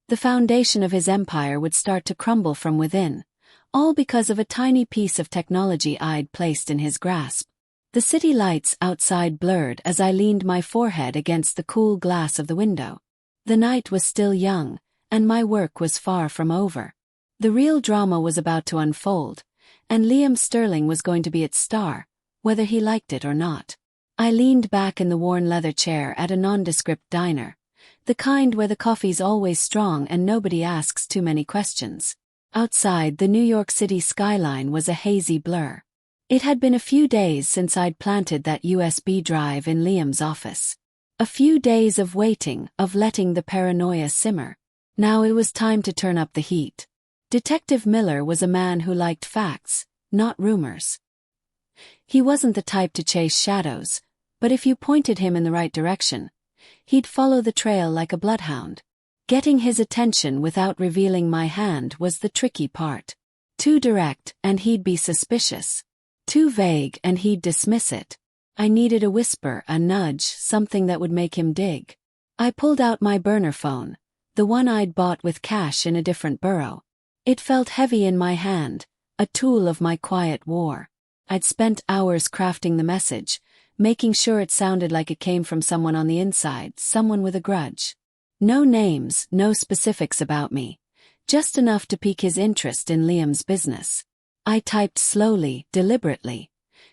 The foundation of his empire would start to crumble from within, all because of a tiny piece of technology I'd placed in his grasp. The city lights outside blurred as I leaned my forehead against the cool glass of the window. The night was still young, and my work was far from over. The real drama was about to unfold, and Liam Sterling was going to be its star, whether he liked it or not. I leaned back in the worn leather chair at a nondescript diner, the kind where the coffee's always strong and nobody asks too many questions. Outside, the New York City skyline was a hazy blur. It had been a few days since I'd planted that USB drive in Liam's office. A few days of waiting, of letting the paranoia simmer. Now it was time to turn up the heat. Detective Miller was a man who liked facts, not rumors. He wasn't the type to chase shadows, but if you pointed him in the right direction, he'd follow the trail like a bloodhound. Getting his attention without revealing my hand was the tricky part. Too direct, and he'd be suspicious. Too vague, and he'd dismiss it. I needed a whisper, a nudge, something that would make him dig. I pulled out my burner phone, the one I'd bought with cash in a different borough. It felt heavy in my hand, a tool of my quiet war. I'd spent hours crafting the message, making sure it sounded like it came from someone on the inside, someone with a grudge. No names, no specifics about me. Just enough to pique his interest in Liam's business. I typed slowly, deliberately,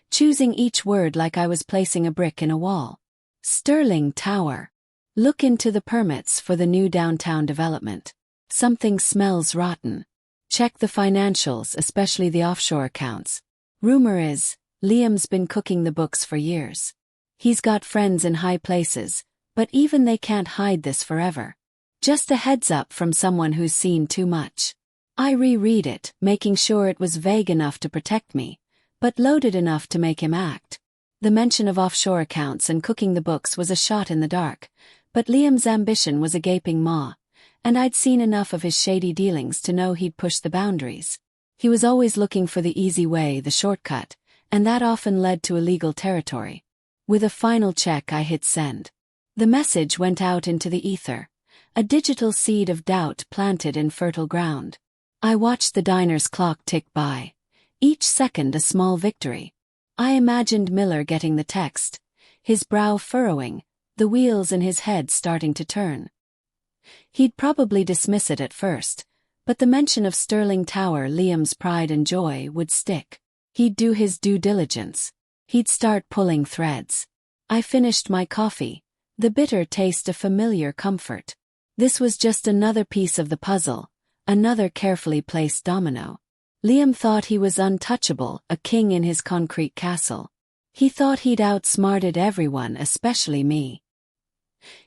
choosing each word like I was placing a brick in a wall. Sterling Tower. Look into the permits for the new downtown development. Something smells rotten. Check the financials, especially the offshore accounts. Rumor is, Liam's been cooking the books for years. He's got friends in high places, but even they can't hide this forever. Just a heads up from someone who's seen too much. I reread it, making sure it was vague enough to protect me, but loaded enough to make him act. The mention of offshore accounts and cooking the books was a shot in the dark, but Liam's ambition was a gaping maw, and I'd seen enough of his shady dealings to know he'd push the boundaries. He was always looking for the easy way, the shortcut, and that often led to illegal territory. With a final check, I hit send. The message went out into the ether, a digital seed of doubt planted in fertile ground. I watched the diner's clock tick by, each second a small victory. I imagined Miller getting the text, his brow furrowing, the wheels in his head starting to turn. He'd probably dismiss it at first, but the mention of Sterling Tower, Liam's pride and joy, would stick. He'd do his due diligence. He'd start pulling threads. I finished my coffee, the bitter taste of familiar comfort. This was just another piece of the puzzle, another carefully placed domino. Liam thought he was untouchable, a king in his concrete castle. He thought he'd outsmarted everyone, especially me.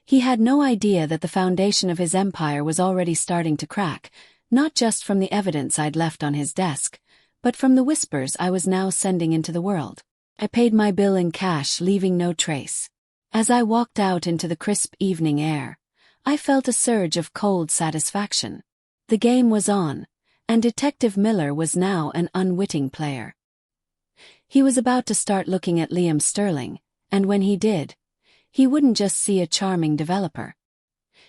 He had no idea that the foundation of his empire was already starting to crack, not just from the evidence I'd left on his desk, but from the whispers I was now sending into the world. I paid my bill in cash, leaving no trace. As I walked out into the crisp evening air, I felt a surge of cold satisfaction. The game was on, and Detective Miller was now an unwitting player. He was about to start looking at Liam Sterling, and when he did, he wouldn't just see a charming developer.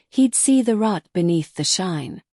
He'd see the rot beneath the shine.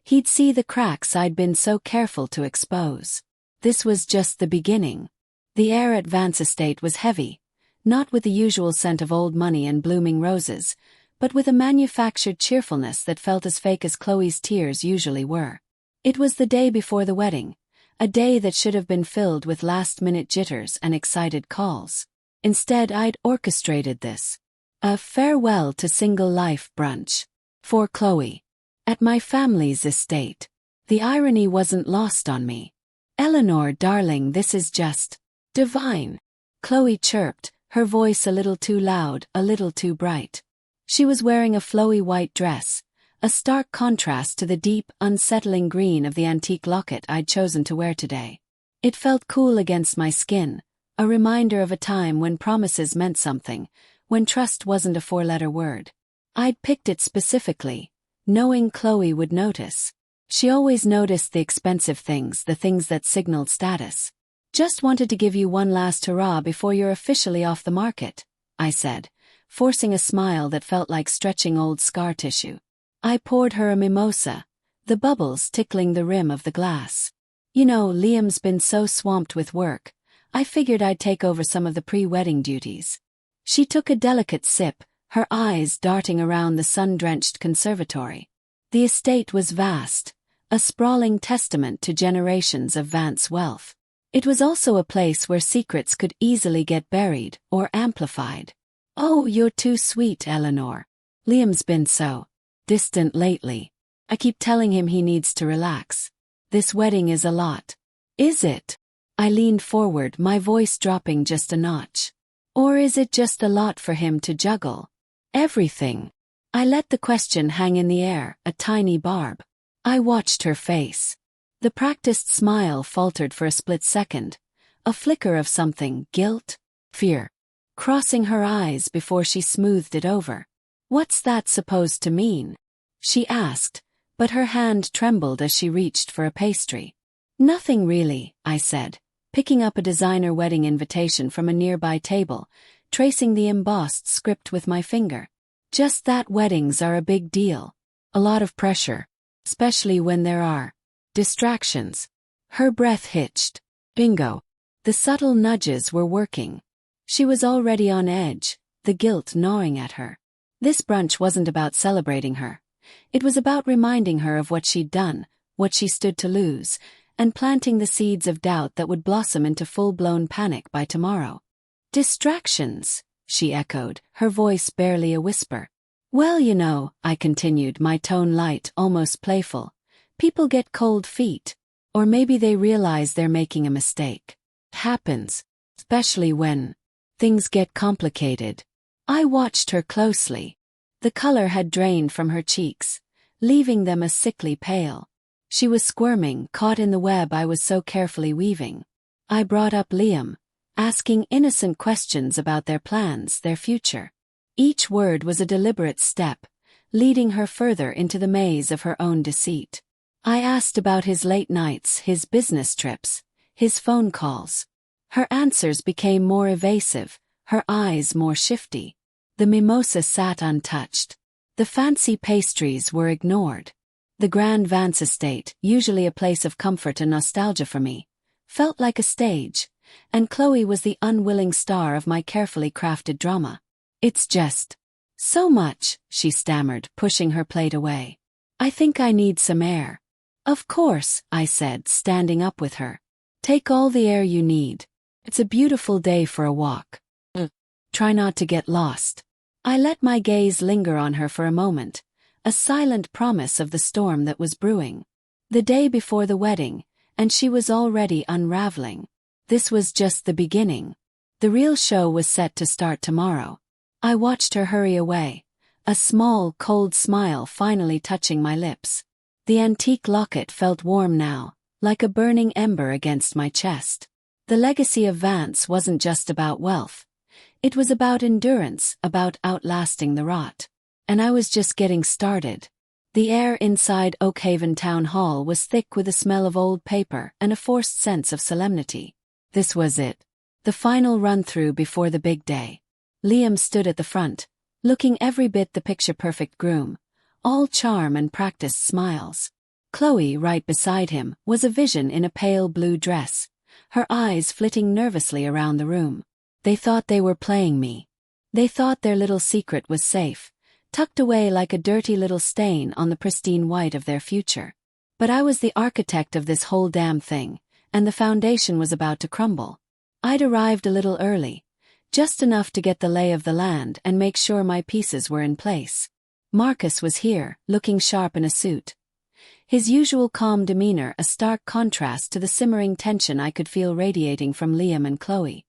He'd see the cracks I'd been so careful to expose. This was just the beginning. The air at Vance Estate was heavy, not with the usual scent of old money and blooming roses, but with a manufactured cheerfulness that felt as fake as Chloe's tears usually were. It was the day before the wedding, a day that should have been filled with last-minute jitters and excited calls. Instead, I'd orchestrated this. A farewell to single life brunch. For Chloe. At my family's estate. The irony wasn't lost on me. "Eleanor, darling, this is just divine," Chloe chirped, her voice a little too loud, a little too bright. She was wearing a flowy white dress, a stark contrast to the deep, unsettling green of the antique locket I'd chosen to wear today. It felt cool against my skin, a reminder of a time when promises meant something, when trust wasn't a four-letter word. I'd picked it specifically, knowing Chloe would notice. She always noticed the expensive things, the things that signaled status. "Just wanted to give you one last hurrah before you're officially off the market," I said, forcing a smile that felt like stretching old scar tissue. I poured her a mimosa, the bubbles tickling the rim of the glass. "You know, Liam's been so swamped with work, I figured I'd take over some of the pre-wedding duties." She took a delicate sip, her eyes darting around the sun-drenched conservatory. The estate was vast, a sprawling testament to generations of Vance wealth. It was also a place where secrets could easily get buried or amplified. "Oh, you're too sweet, Eleanor. Liam's been so distant lately. I keep telling him he needs to relax. This wedding is a lot." "Is it?" I leaned forward, my voice dropping just a notch. Or is it just a lot for him to juggle? Everything. I let the question hang in the air, a tiny barb. I watched her face. The practiced smile faltered for a split second, a flicker of something, guilt, fear, crossing her eyes before she smoothed it over. "What's that supposed to mean?" she asked, but her hand trembled as she reached for a pastry. "Nothing really," I said, picking up a designer wedding invitation from a nearby table, tracing the embossed script with my finger. "Just that weddings are a big deal. A lot of pressure, especially when there are distractions." Her breath hitched. Bingo. The subtle nudges were working. She was already on edge, the guilt gnawing at her. This brunch wasn't about celebrating her. It was about reminding her of what she'd done, what she stood to lose, and planting the seeds of doubt that would blossom into full-blown panic by tomorrow. "Distractions," she echoed, her voice barely a whisper. "Well, you know," I continued, my tone light, almost playful. "People get cold feet. Or maybe they realize they're making a mistake. It happens, especially when things get complicated." I watched her closely. The color had drained from her cheeks, leaving them a sickly pale. She was squirming, caught in the web I was so carefully weaving. I brought up Liam, asking innocent questions about their plans, their future. Each word was a deliberate step, leading her further into the maze of her own deceit. I asked about his late nights, his business trips, his phone calls. Her answers became more evasive, her eyes more shifty. The mimosa sat untouched. The fancy pastries were ignored. The Grand Vance estate, usually a place of comfort and nostalgia for me, felt like a stage, and Chloe was the unwilling star of my carefully crafted drama. "It's just so much," she stammered, pushing her plate away. "I think I need some air." "Of course," I said, standing up with her. "Take all the air you need. It's a beautiful day for a walk. Try not to get lost." I let my gaze linger on her for a moment, a silent promise of the storm that was brewing. The day before the wedding, and she was already unraveling. This was just the beginning. The real show was set to start tomorrow. I watched her hurry away, a small, cold smile finally touching my lips. The antique locket felt warm now, like a burning ember against my chest. The legacy of Vance wasn't just about wealth. It was about endurance, about outlasting the rot. And I was just getting started. The air inside Oakhaven Town Hall was thick with the smell of old paper and a forced sense of solemnity. This was it. The final run-through before the big day. Liam stood at the front, looking every bit the picture-perfect groom, all charm and practiced smiles. Chloe, right beside him, was a vision in a pale blue dress, her eyes flitting nervously around the room. They thought they were playing me. They thought their little secret was safe, tucked away like a dirty little stain on the pristine white of their future. But I was the architect of this whole damn thing, and the foundation was about to crumble. I'd arrived a little early, just enough to get the lay of the land and make sure my pieces were in place. Marcus was here, looking sharp in a suit. His usual calm demeanor a stark contrast to the simmering tension I could feel radiating from Liam and Chloe.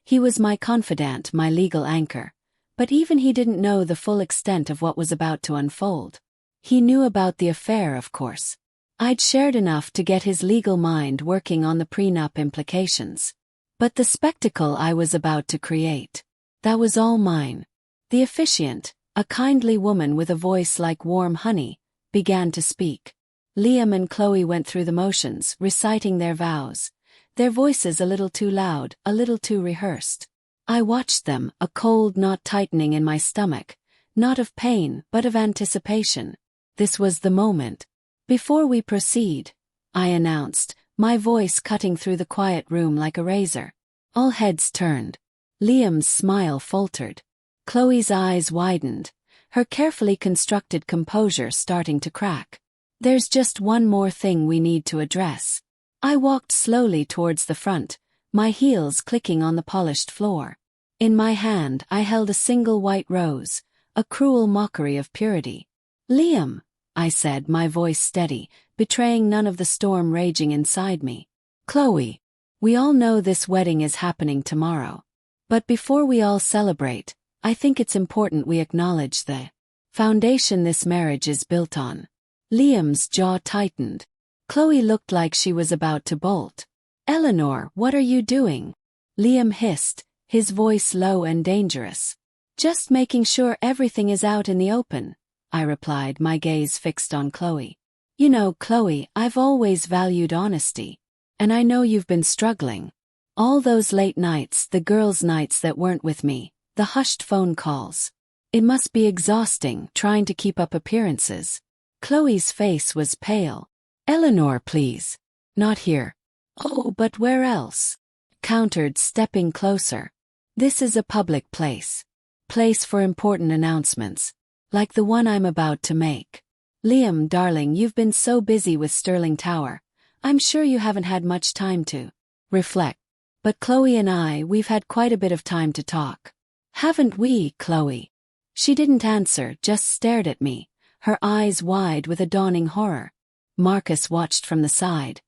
He was my confidant, my legal anchor, but even he didn't know the full extent of what was about to unfold. He knew about the affair, of course. I'd shared enough to get his legal mind working on the prenup implications. But the spectacle I was about to create, that was all mine. The officiant, a kindly woman with a voice like warm honey, began to speak. Liam and Chloe went through the motions, reciting their vows, their voices a little too loud, a little too rehearsed. I watched them, a cold knot tightening in my stomach, not of pain but of anticipation. This was the moment. "Before we proceed," I announced, my voice cutting through the quiet room like a razor. All heads turned. Liam's smile faltered. Chloe's eyes widened, her carefully constructed composure starting to crack. "There's just one more thing we need to address." I walked slowly towards the front, my heels clicking on the polished floor. In my hand I held a single white rose, a cruel mockery of purity. "Liam," I said, my voice steady, betraying none of the storm raging inside me. "Chloe, we all know this wedding is happening tomorrow. But before we all celebrate, I think it's important we acknowledge the foundation this marriage is built on. Liam's jaw tightened. Chloe looked like she was about to bolt. Eleanor, what are you doing? Liam hissed, his voice low and dangerous. Just making sure everything is out in the open, I replied, my gaze fixed on Chloe. You know, Chloe, I've always valued honesty. And I know you've been struggling. All those late nights, the girls' nights that weren't with me, the hushed phone calls. It must be exhausting trying to keep up appearances. Chloe's face was pale. Eleanor, please. Not here. Oh, but where else? Countered, stepping closer. This is a public place. Place for important announcements. Like the one I'm about to make. Liam, darling, you've been so busy with Sterling Tower. I'm sure you haven't had much time to reflect. But Chloe and we've had quite a bit of time to talk. Haven't we, Chloe? She didn't answer, just stared at me, her eyes wide with a dawning horror. Marcus watched from the side,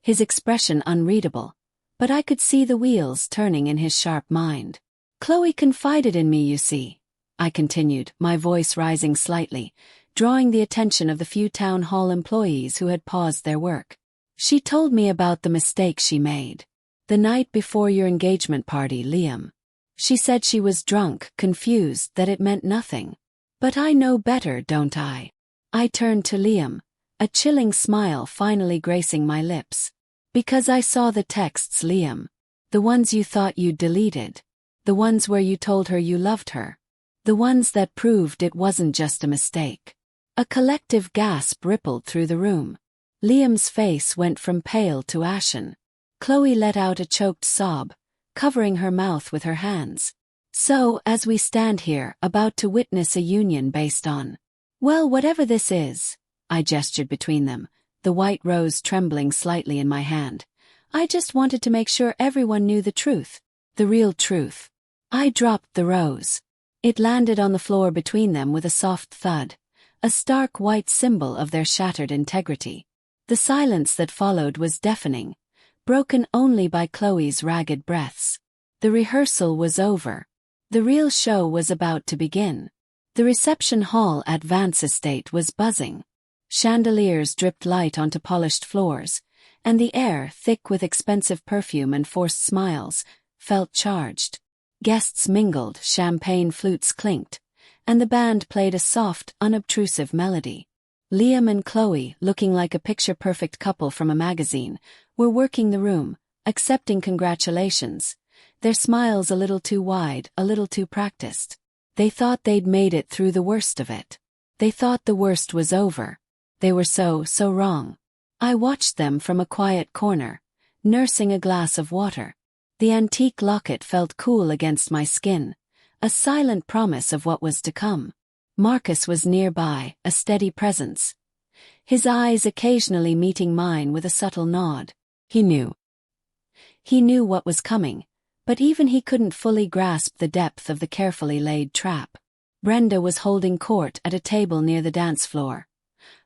his expression unreadable, but I could see the wheels turning in his sharp mind. Chloe confided in me, you see, I continued, my voice rising slightly, drawing the attention of the few town hall employees who had paused their work. She told me about the mistake she made. The night before your engagement party, Liam. She said she was drunk, confused, that it meant nothing. But I know better, don't I? I turned to Liam, a chilling smile finally gracing my lips. Because I saw the texts, Liam. The ones you thought you'd deleted. The ones where you told her you loved her. The ones that proved it wasn't just a mistake. A collective gasp rippled through the room. Liam's face went from pale to ashen. Chloe let out a choked sob, covering her mouth with her hands. So, as we stand here, about to witness a union based on, well, whatever this is, I gestured between them, the white rose trembling slightly in my hand. I just wanted to make sure everyone knew the truth, the real truth. I dropped the rose. It landed on the floor between them with a soft thud, a stark white symbol of their shattered integrity. The silence that followed was deafening, broken only by Chloe's ragged breaths. The rehearsal was over. The real show was about to begin. The reception hall at Vance Estate was buzzing. Chandeliers dripped light onto polished floors, and the air, thick with expensive perfume and forced smiles, felt charged. Guests mingled, champagne flutes clinked, and the band played a soft, unobtrusive melody. Liam and Chloe, looking like a picture-perfect couple from a magazine, were working the room, accepting congratulations, their smiles a little too wide, a little too practiced. They thought they'd made it through the worst of it. They thought the worst was over. They were so wrong. I watched them from a quiet corner, nursing a glass of water. The antique locket felt cool against my skin, a silent promise of what was to come. Marcus was nearby, a steady presence. His eyes occasionally meeting mine with a subtle nod. He knew. He knew what was coming, but even he couldn't fully grasp the depth of the carefully laid trap. Brenda was holding court at a table near the dance floor,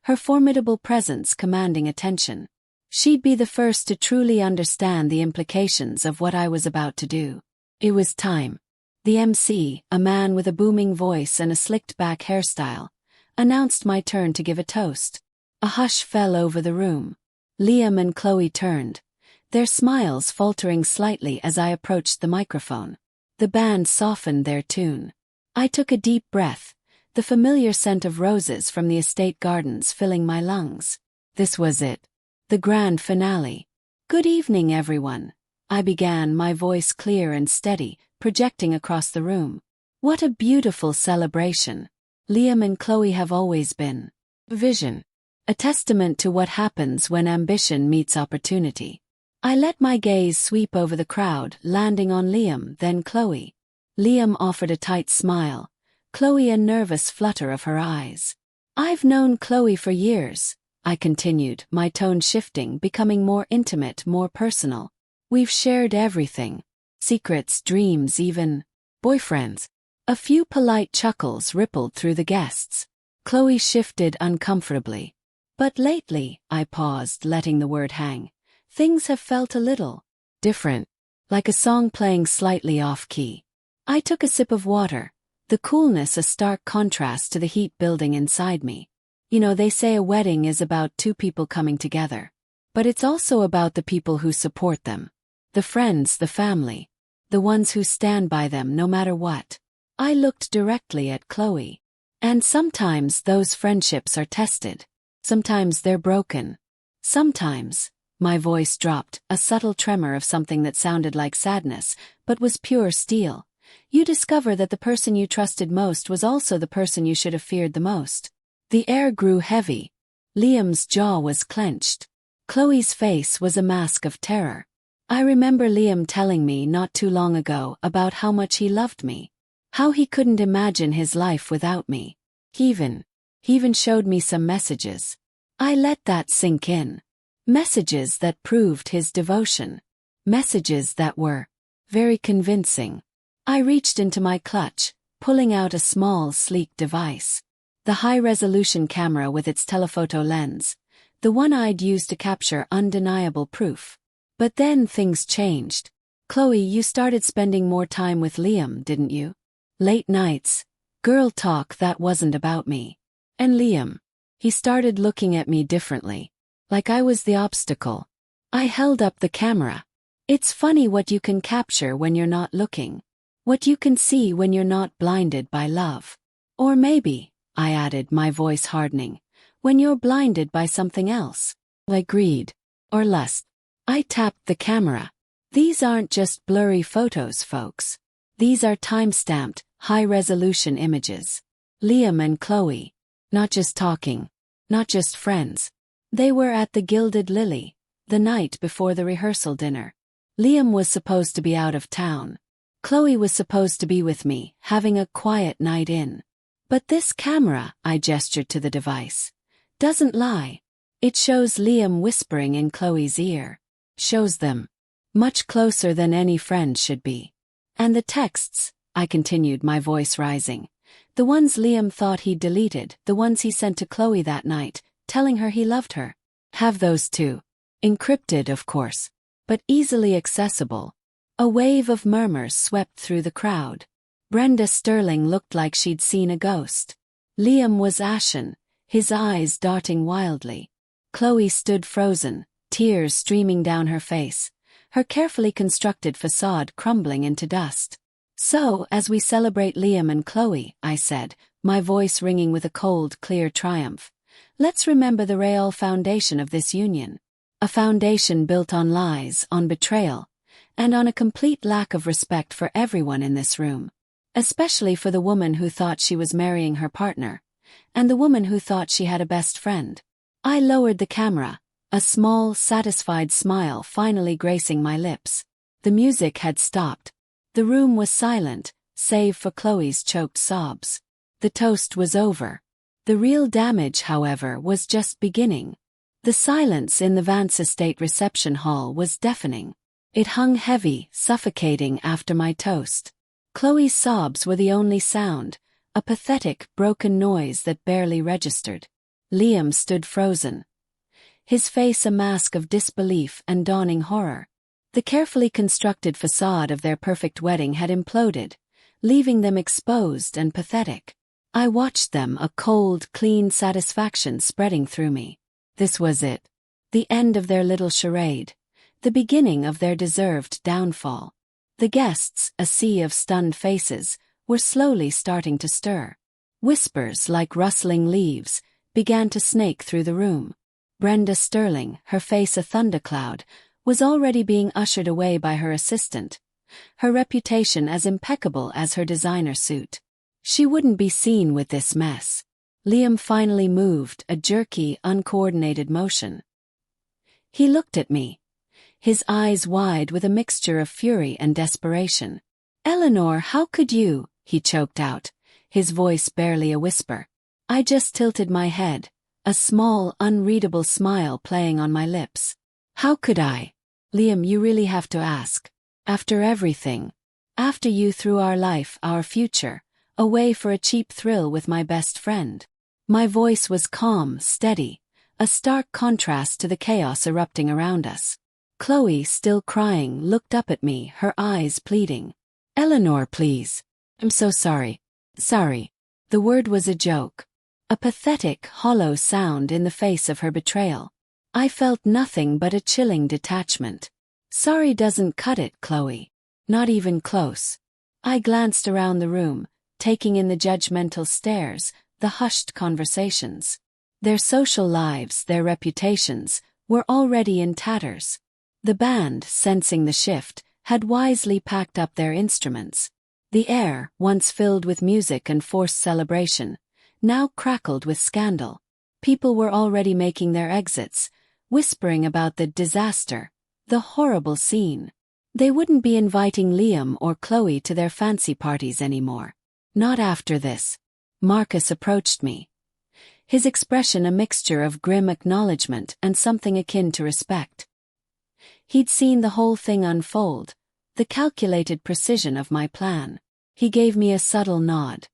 her formidable presence commanding attention. She'd be the first to truly understand the implications of what I was about to do. It was time. The MC, a man with a booming voice and a slicked-back hairstyle, announced my turn to give a toast. A hush fell over the room. Liam and Chloe turned, their smiles faltering slightly as I approached the microphone. The band softened their tune. I took a deep breath, the familiar scent of roses from the estate gardens filling my lungs. This was it. The grand finale. Good evening, everyone. I began, my voice clear and steady, projecting across the room. What a beautiful celebration. Liam and Chloe have always been. Vision. A testament to what happens when ambition meets opportunity. I let my gaze sweep over the crowd, landing on Liam, then Chloe. Liam offered a tight smile, Chloe a nervous flutter of her eyes. I've known Chloe for years, I continued, my tone shifting, becoming more intimate, more personal. We've shared everything. Secrets, dreams, even boyfriends. A few polite chuckles rippled through the guests. Chloe shifted uncomfortably. But lately, I paused, letting the word hang. Things have felt a little different. like a song playing slightly off-key. I took a sip of water, the coolness a stark contrast to the heat building inside me. You know, they say a wedding is about two people coming together. But it's also about the people who support them. The friends, the family. The ones who stand by them no matter what. I looked directly at Chloe. And sometimes those friendships are tested. Sometimes they're broken. Sometimes, my voice dropped, a subtle tremor of something that sounded like sadness, but was pure steel. You discover that the person you trusted most was also the person you should have feared the most. The air grew heavy. Liam's jaw was clenched. Chloe's face was a mask of terror. I remember Liam telling me not too long ago about how much he loved me. How he couldn't imagine his life without me. He even showed me some messages. I let that sink in. Messages that proved his devotion. Messages that were very convincing. I reached into my clutch, pulling out a small, sleek device. The high-resolution camera with its telephoto lens. The one I'd used to capture undeniable proof. But then things changed. Chloe, you started spending more time with Liam, didn't you? Late nights. Girl talk that wasn't about me. And Liam. He started looking at me differently. Like I was the obstacle. I held up the camera. It's funny what you can capture when you're not looking. What you can see when you're not blinded by love. Or maybe, I added, my voice hardening, when you're blinded by something else. Like greed. Or lust. I tapped the camera. These aren't just blurry photos, folks. These are time-stamped, high-resolution images. Liam and Chloe. Not just talking. Not just friends. They were at the Gilded Lily, the night before the rehearsal dinner. Liam was supposed to be out of town. Chloe was supposed to be with me, having a quiet night in. But this camera, I gestured to the device, doesn't lie. It shows Liam whispering in Chloe's ear. Shows them. Much closer than any friend should be. And the texts, I continued, my voice rising. The ones Liam thought he'd deleted, the ones he sent to Chloe that night, telling her he loved her. Have those too. Encrypted, of course. But easily accessible. A wave of murmurs swept through the crowd. Brenda Sterling looked like she'd seen a ghost. Liam was ashen, his eyes darting wildly. Chloe stood frozen, tears streaming down her face, her carefully constructed facade crumbling into dust. So, as we celebrate Liam and Chloe, I said, my voice ringing with a cold, clear triumph, let's remember the real foundation of this union. A foundation built on lies, on betrayal, and on a complete lack of respect for everyone in this room. Especially for the woman who thought she was marrying her partner, and the woman who thought she had a best friend. I lowered the camera, a small, satisfied smile finally gracing my lips. The music had stopped. The room was silent, save for Chloe's choked sobs. The toast was over. The real damage, however, was just beginning. The silence in the Vance Estate reception hall was deafening. It hung heavy, suffocating after my toast. Chloe's sobs were the only sound, a pathetic, broken noise that barely registered. Liam stood frozen. His face a mask of disbelief and dawning horror. The carefully constructed facade of their perfect wedding had imploded, leaving them exposed and pathetic. I watched them, a cold, clean satisfaction spreading through me. This was it. The end of their little charade. The beginning of their deserved downfall. The guests, a sea of stunned faces, were slowly starting to stir. Whispers, like rustling leaves, began to snake through the room. Brenda Sterling, her face a thundercloud, was already being ushered away by her assistant, her reputation as impeccable as her designer suit. She wouldn't be seen with this mess. Liam finally moved, a jerky, uncoordinated motion. He looked at me, his eyes wide with a mixture of fury and desperation. "Eleanor, how could you?" he choked out, his voice barely a whisper. I just tilted my head, a small, unreadable smile playing on my lips. "How could I? Liam, you really have to ask. After everything. After you threw our life, our future, away for a cheap thrill with my best friend." My voice was calm, steady, a stark contrast to the chaos erupting around us. Chloe, still crying, looked up at me, her eyes pleading. Eleanor, please. I'm so sorry. Sorry. The word was a joke. A pathetic, hollow sound in the face of her betrayal. I felt nothing but a chilling detachment. Sorry doesn't cut it, Chloe. Not even close. I glanced around the room, taking in the judgmental stares, the hushed conversations. Their social lives, their reputations, were already in tatters. The band, sensing the shift, had wisely packed up their instruments. The air, once filled with music and forced celebration, now crackled with scandal. People were already making their exits, whispering about the disaster, the horrible scene. They wouldn't be inviting Liam or Chloe to their fancy parties anymore. Not after this. Marcus approached me. His expression a mixture of grim acknowledgement and something akin to respect. He'd seen the whole thing unfold, the calculated precision of my plan. He gave me a subtle nod.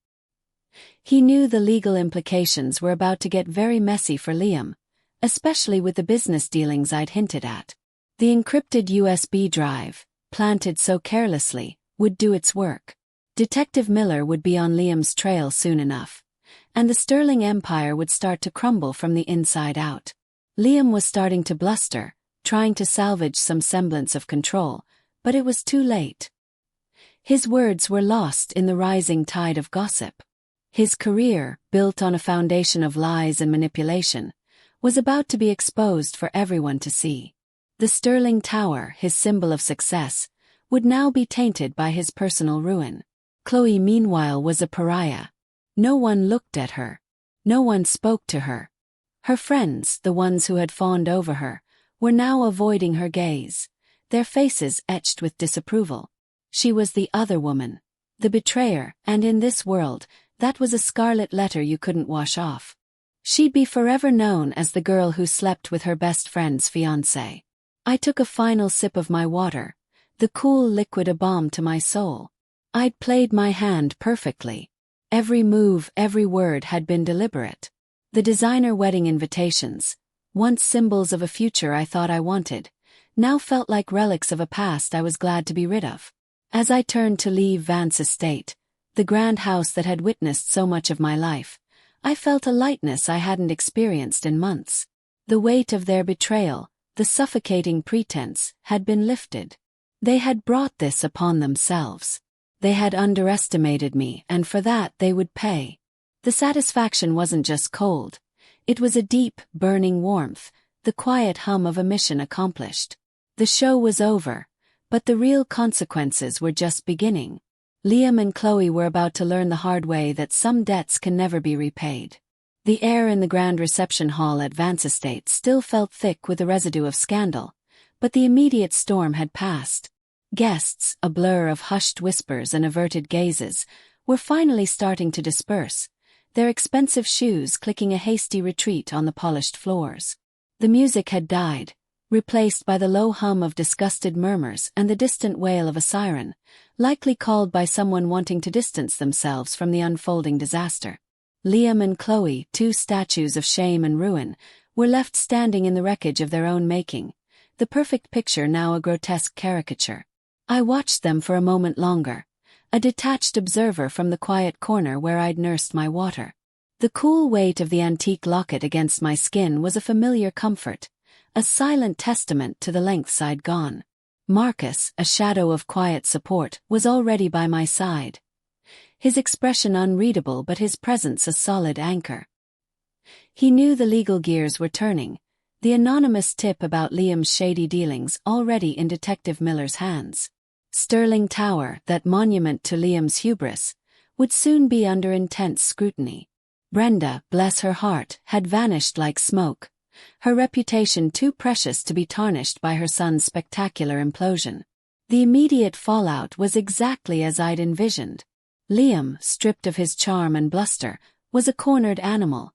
He knew the legal implications were about to get very messy for Liam, especially with the business dealings I'd hinted at. The encrypted USB drive, planted so carelessly, would do its work. Detective Miller would be on Liam's trail soon enough, and the Sterling Empire would start to crumble from the inside out. Liam was starting to bluster, trying to salvage some semblance of control, but it was too late. His words were lost in the rising tide of gossip. His career, built on a foundation of lies and manipulation, was about to be exposed for everyone to see. The Sterling Tower, his symbol of success, would now be tainted by his personal ruin. Chloe, meanwhile, was a pariah. No one looked at her. No one spoke to her. Her friends, the ones who had fawned over her, were now avoiding her gaze, their faces etched with disapproval. She was the other woman, the betrayer, and in this world, that was a scarlet letter you couldn't wash off. She'd be forever known as the girl who slept with her best friend's fiancé. I took a final sip of my water, the cool liquid a balm to my soul. I'd played my hand perfectly. Every move, every word had been deliberate. The designer wedding invitations, once symbols of a future I thought I wanted, now felt like relics of a past I was glad to be rid of. As I turned to leave Vance Estate, the grand house that had witnessed so much of my life, I felt a lightness I hadn't experienced in months. The weight of their betrayal, the suffocating pretense, had been lifted. They had brought this upon themselves. They had underestimated me, and for that they would pay. The satisfaction wasn't just cold. It was a deep, burning warmth, the quiet hum of a mission accomplished. The show was over, but the real consequences were just beginning. Liam and Chloe were about to learn the hard way that some debts can never be repaid. The air in the grand reception hall at Vance Estate still felt thick with the residue of scandal, but the immediate storm had passed. Guests, a blur of hushed whispers and averted gazes, were finally starting to disperse, their expensive shoes clicking a hasty retreat on the polished floors. The music had died, replaced by the low hum of disgusted murmurs and the distant wail of a siren, likely called by someone wanting to distance themselves from the unfolding disaster. Liam and Chloe, two statues of shame and ruin, were left standing in the wreckage of their own making, the perfect picture now a grotesque caricature. I watched them for a moment longer, a detached observer from the quiet corner where I'd nursed my water. The cool weight of the antique locket against my skin was a familiar comfort, a silent testament to the lengths I'd gone. Marcus, a shadow of quiet support, was already by my side. His expression unreadable but his presence a solid anchor. He knew the legal gears were turning, the anonymous tip about Liam's shady dealings already in Detective Miller's hands. Sterling Tower, that monument to Liam's hubris, would soon be under intense scrutiny. Brenda, bless her heart, had vanished like smoke, her reputation too precious to be tarnished by her son's spectacular implosion. The immediate fallout was exactly as I'd envisioned. Liam, stripped of his charm and bluster, was a cornered animal,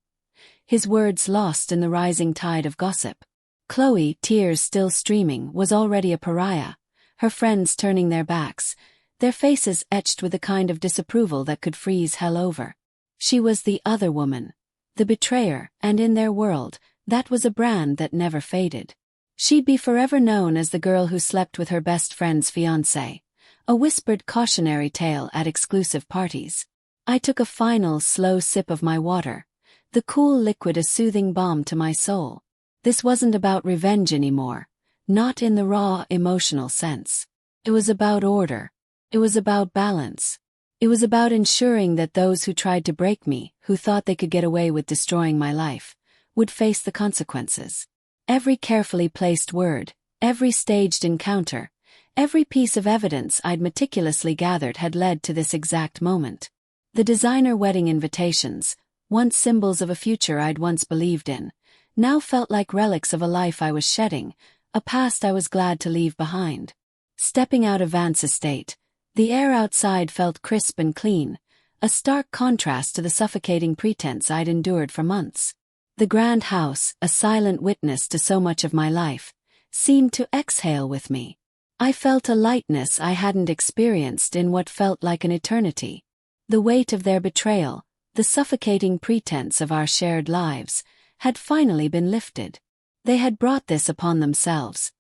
his words lost in the rising tide of gossip. Chloe, tears still streaming, was already a pariah, her friends turning their backs, their faces etched with a kind of disapproval that could freeze hell over. She was the other woman, the betrayer, and in their world, that was a brand that never faded. She'd be forever known as the girl who slept with her best friend's fiancé, a whispered cautionary tale at exclusive parties. I took a final, slow sip of my water, the cool liquid a soothing balm to my soul. This wasn't about revenge anymore, not in the raw, emotional sense. It was about order. It was about balance. It was about ensuring that those who tried to break me, who thought they could get away with destroying my life, would face the consequences. Every carefully placed word, every staged encounter, every piece of evidence I'd meticulously gathered had led to this exact moment. The designer wedding invitations, once symbols of a future I'd once believed in, now felt like relics of a life I was shedding, a past I was glad to leave behind. Stepping out of Vance's estate, the air outside felt crisp and clean, a stark contrast to the suffocating pretense I'd endured for months. The grand house, a silent witness to so much of my life, seemed to exhale with me. I felt a lightness I hadn't experienced in what felt like an eternity. The weight of their betrayal, the suffocating pretense of our shared lives, had finally been lifted. They had brought this upon themselves,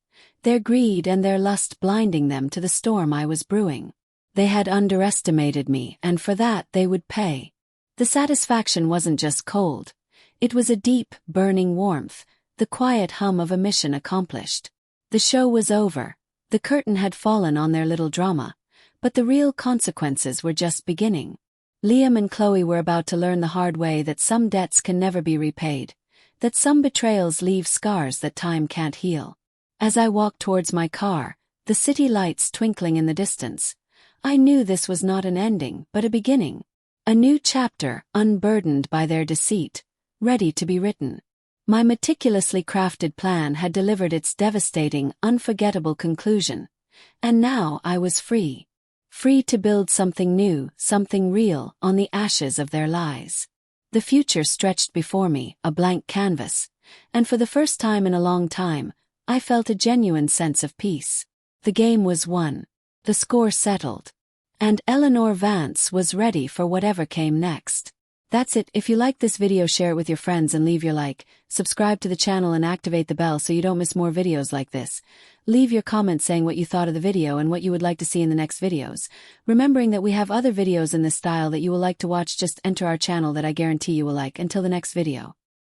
their greed and their lust blinding them to the storm I was brewing. They had underestimated me, and for that they would pay. The satisfaction wasn't just cold. It was a deep, burning warmth, the quiet hum of a mission accomplished. The show was over. The curtain had fallen on their little drama, but the real consequences were just beginning. Liam and Chloe were about to learn the hard way that some debts can never be repaid, that some betrayals leave scars that time can't heal. As I walked towards my car, the city lights twinkling in the distance, I knew this was not an ending but a beginning. A new chapter, unburdened by their deceit, ready to be written. My meticulously crafted plan had delivered its devastating, unforgettable conclusion, and now I was free. Free to build something new, something real, on the ashes of their lies. The future stretched before me, a blank canvas, and for the first time in a long time, I felt a genuine sense of peace. The game was won. The score settled. And Eleanor Vance was ready for whatever came next. That's it. If you liked this video, share it with your friends and leave your like, subscribe to the channel and activate the bell so you don't miss more videos like this. Leave your comments saying what you thought of the video and what you would like to see in the next videos. Remembering that we have other videos in this style that you will like to watch, just enter our channel that I guarantee you will like. Until the next video.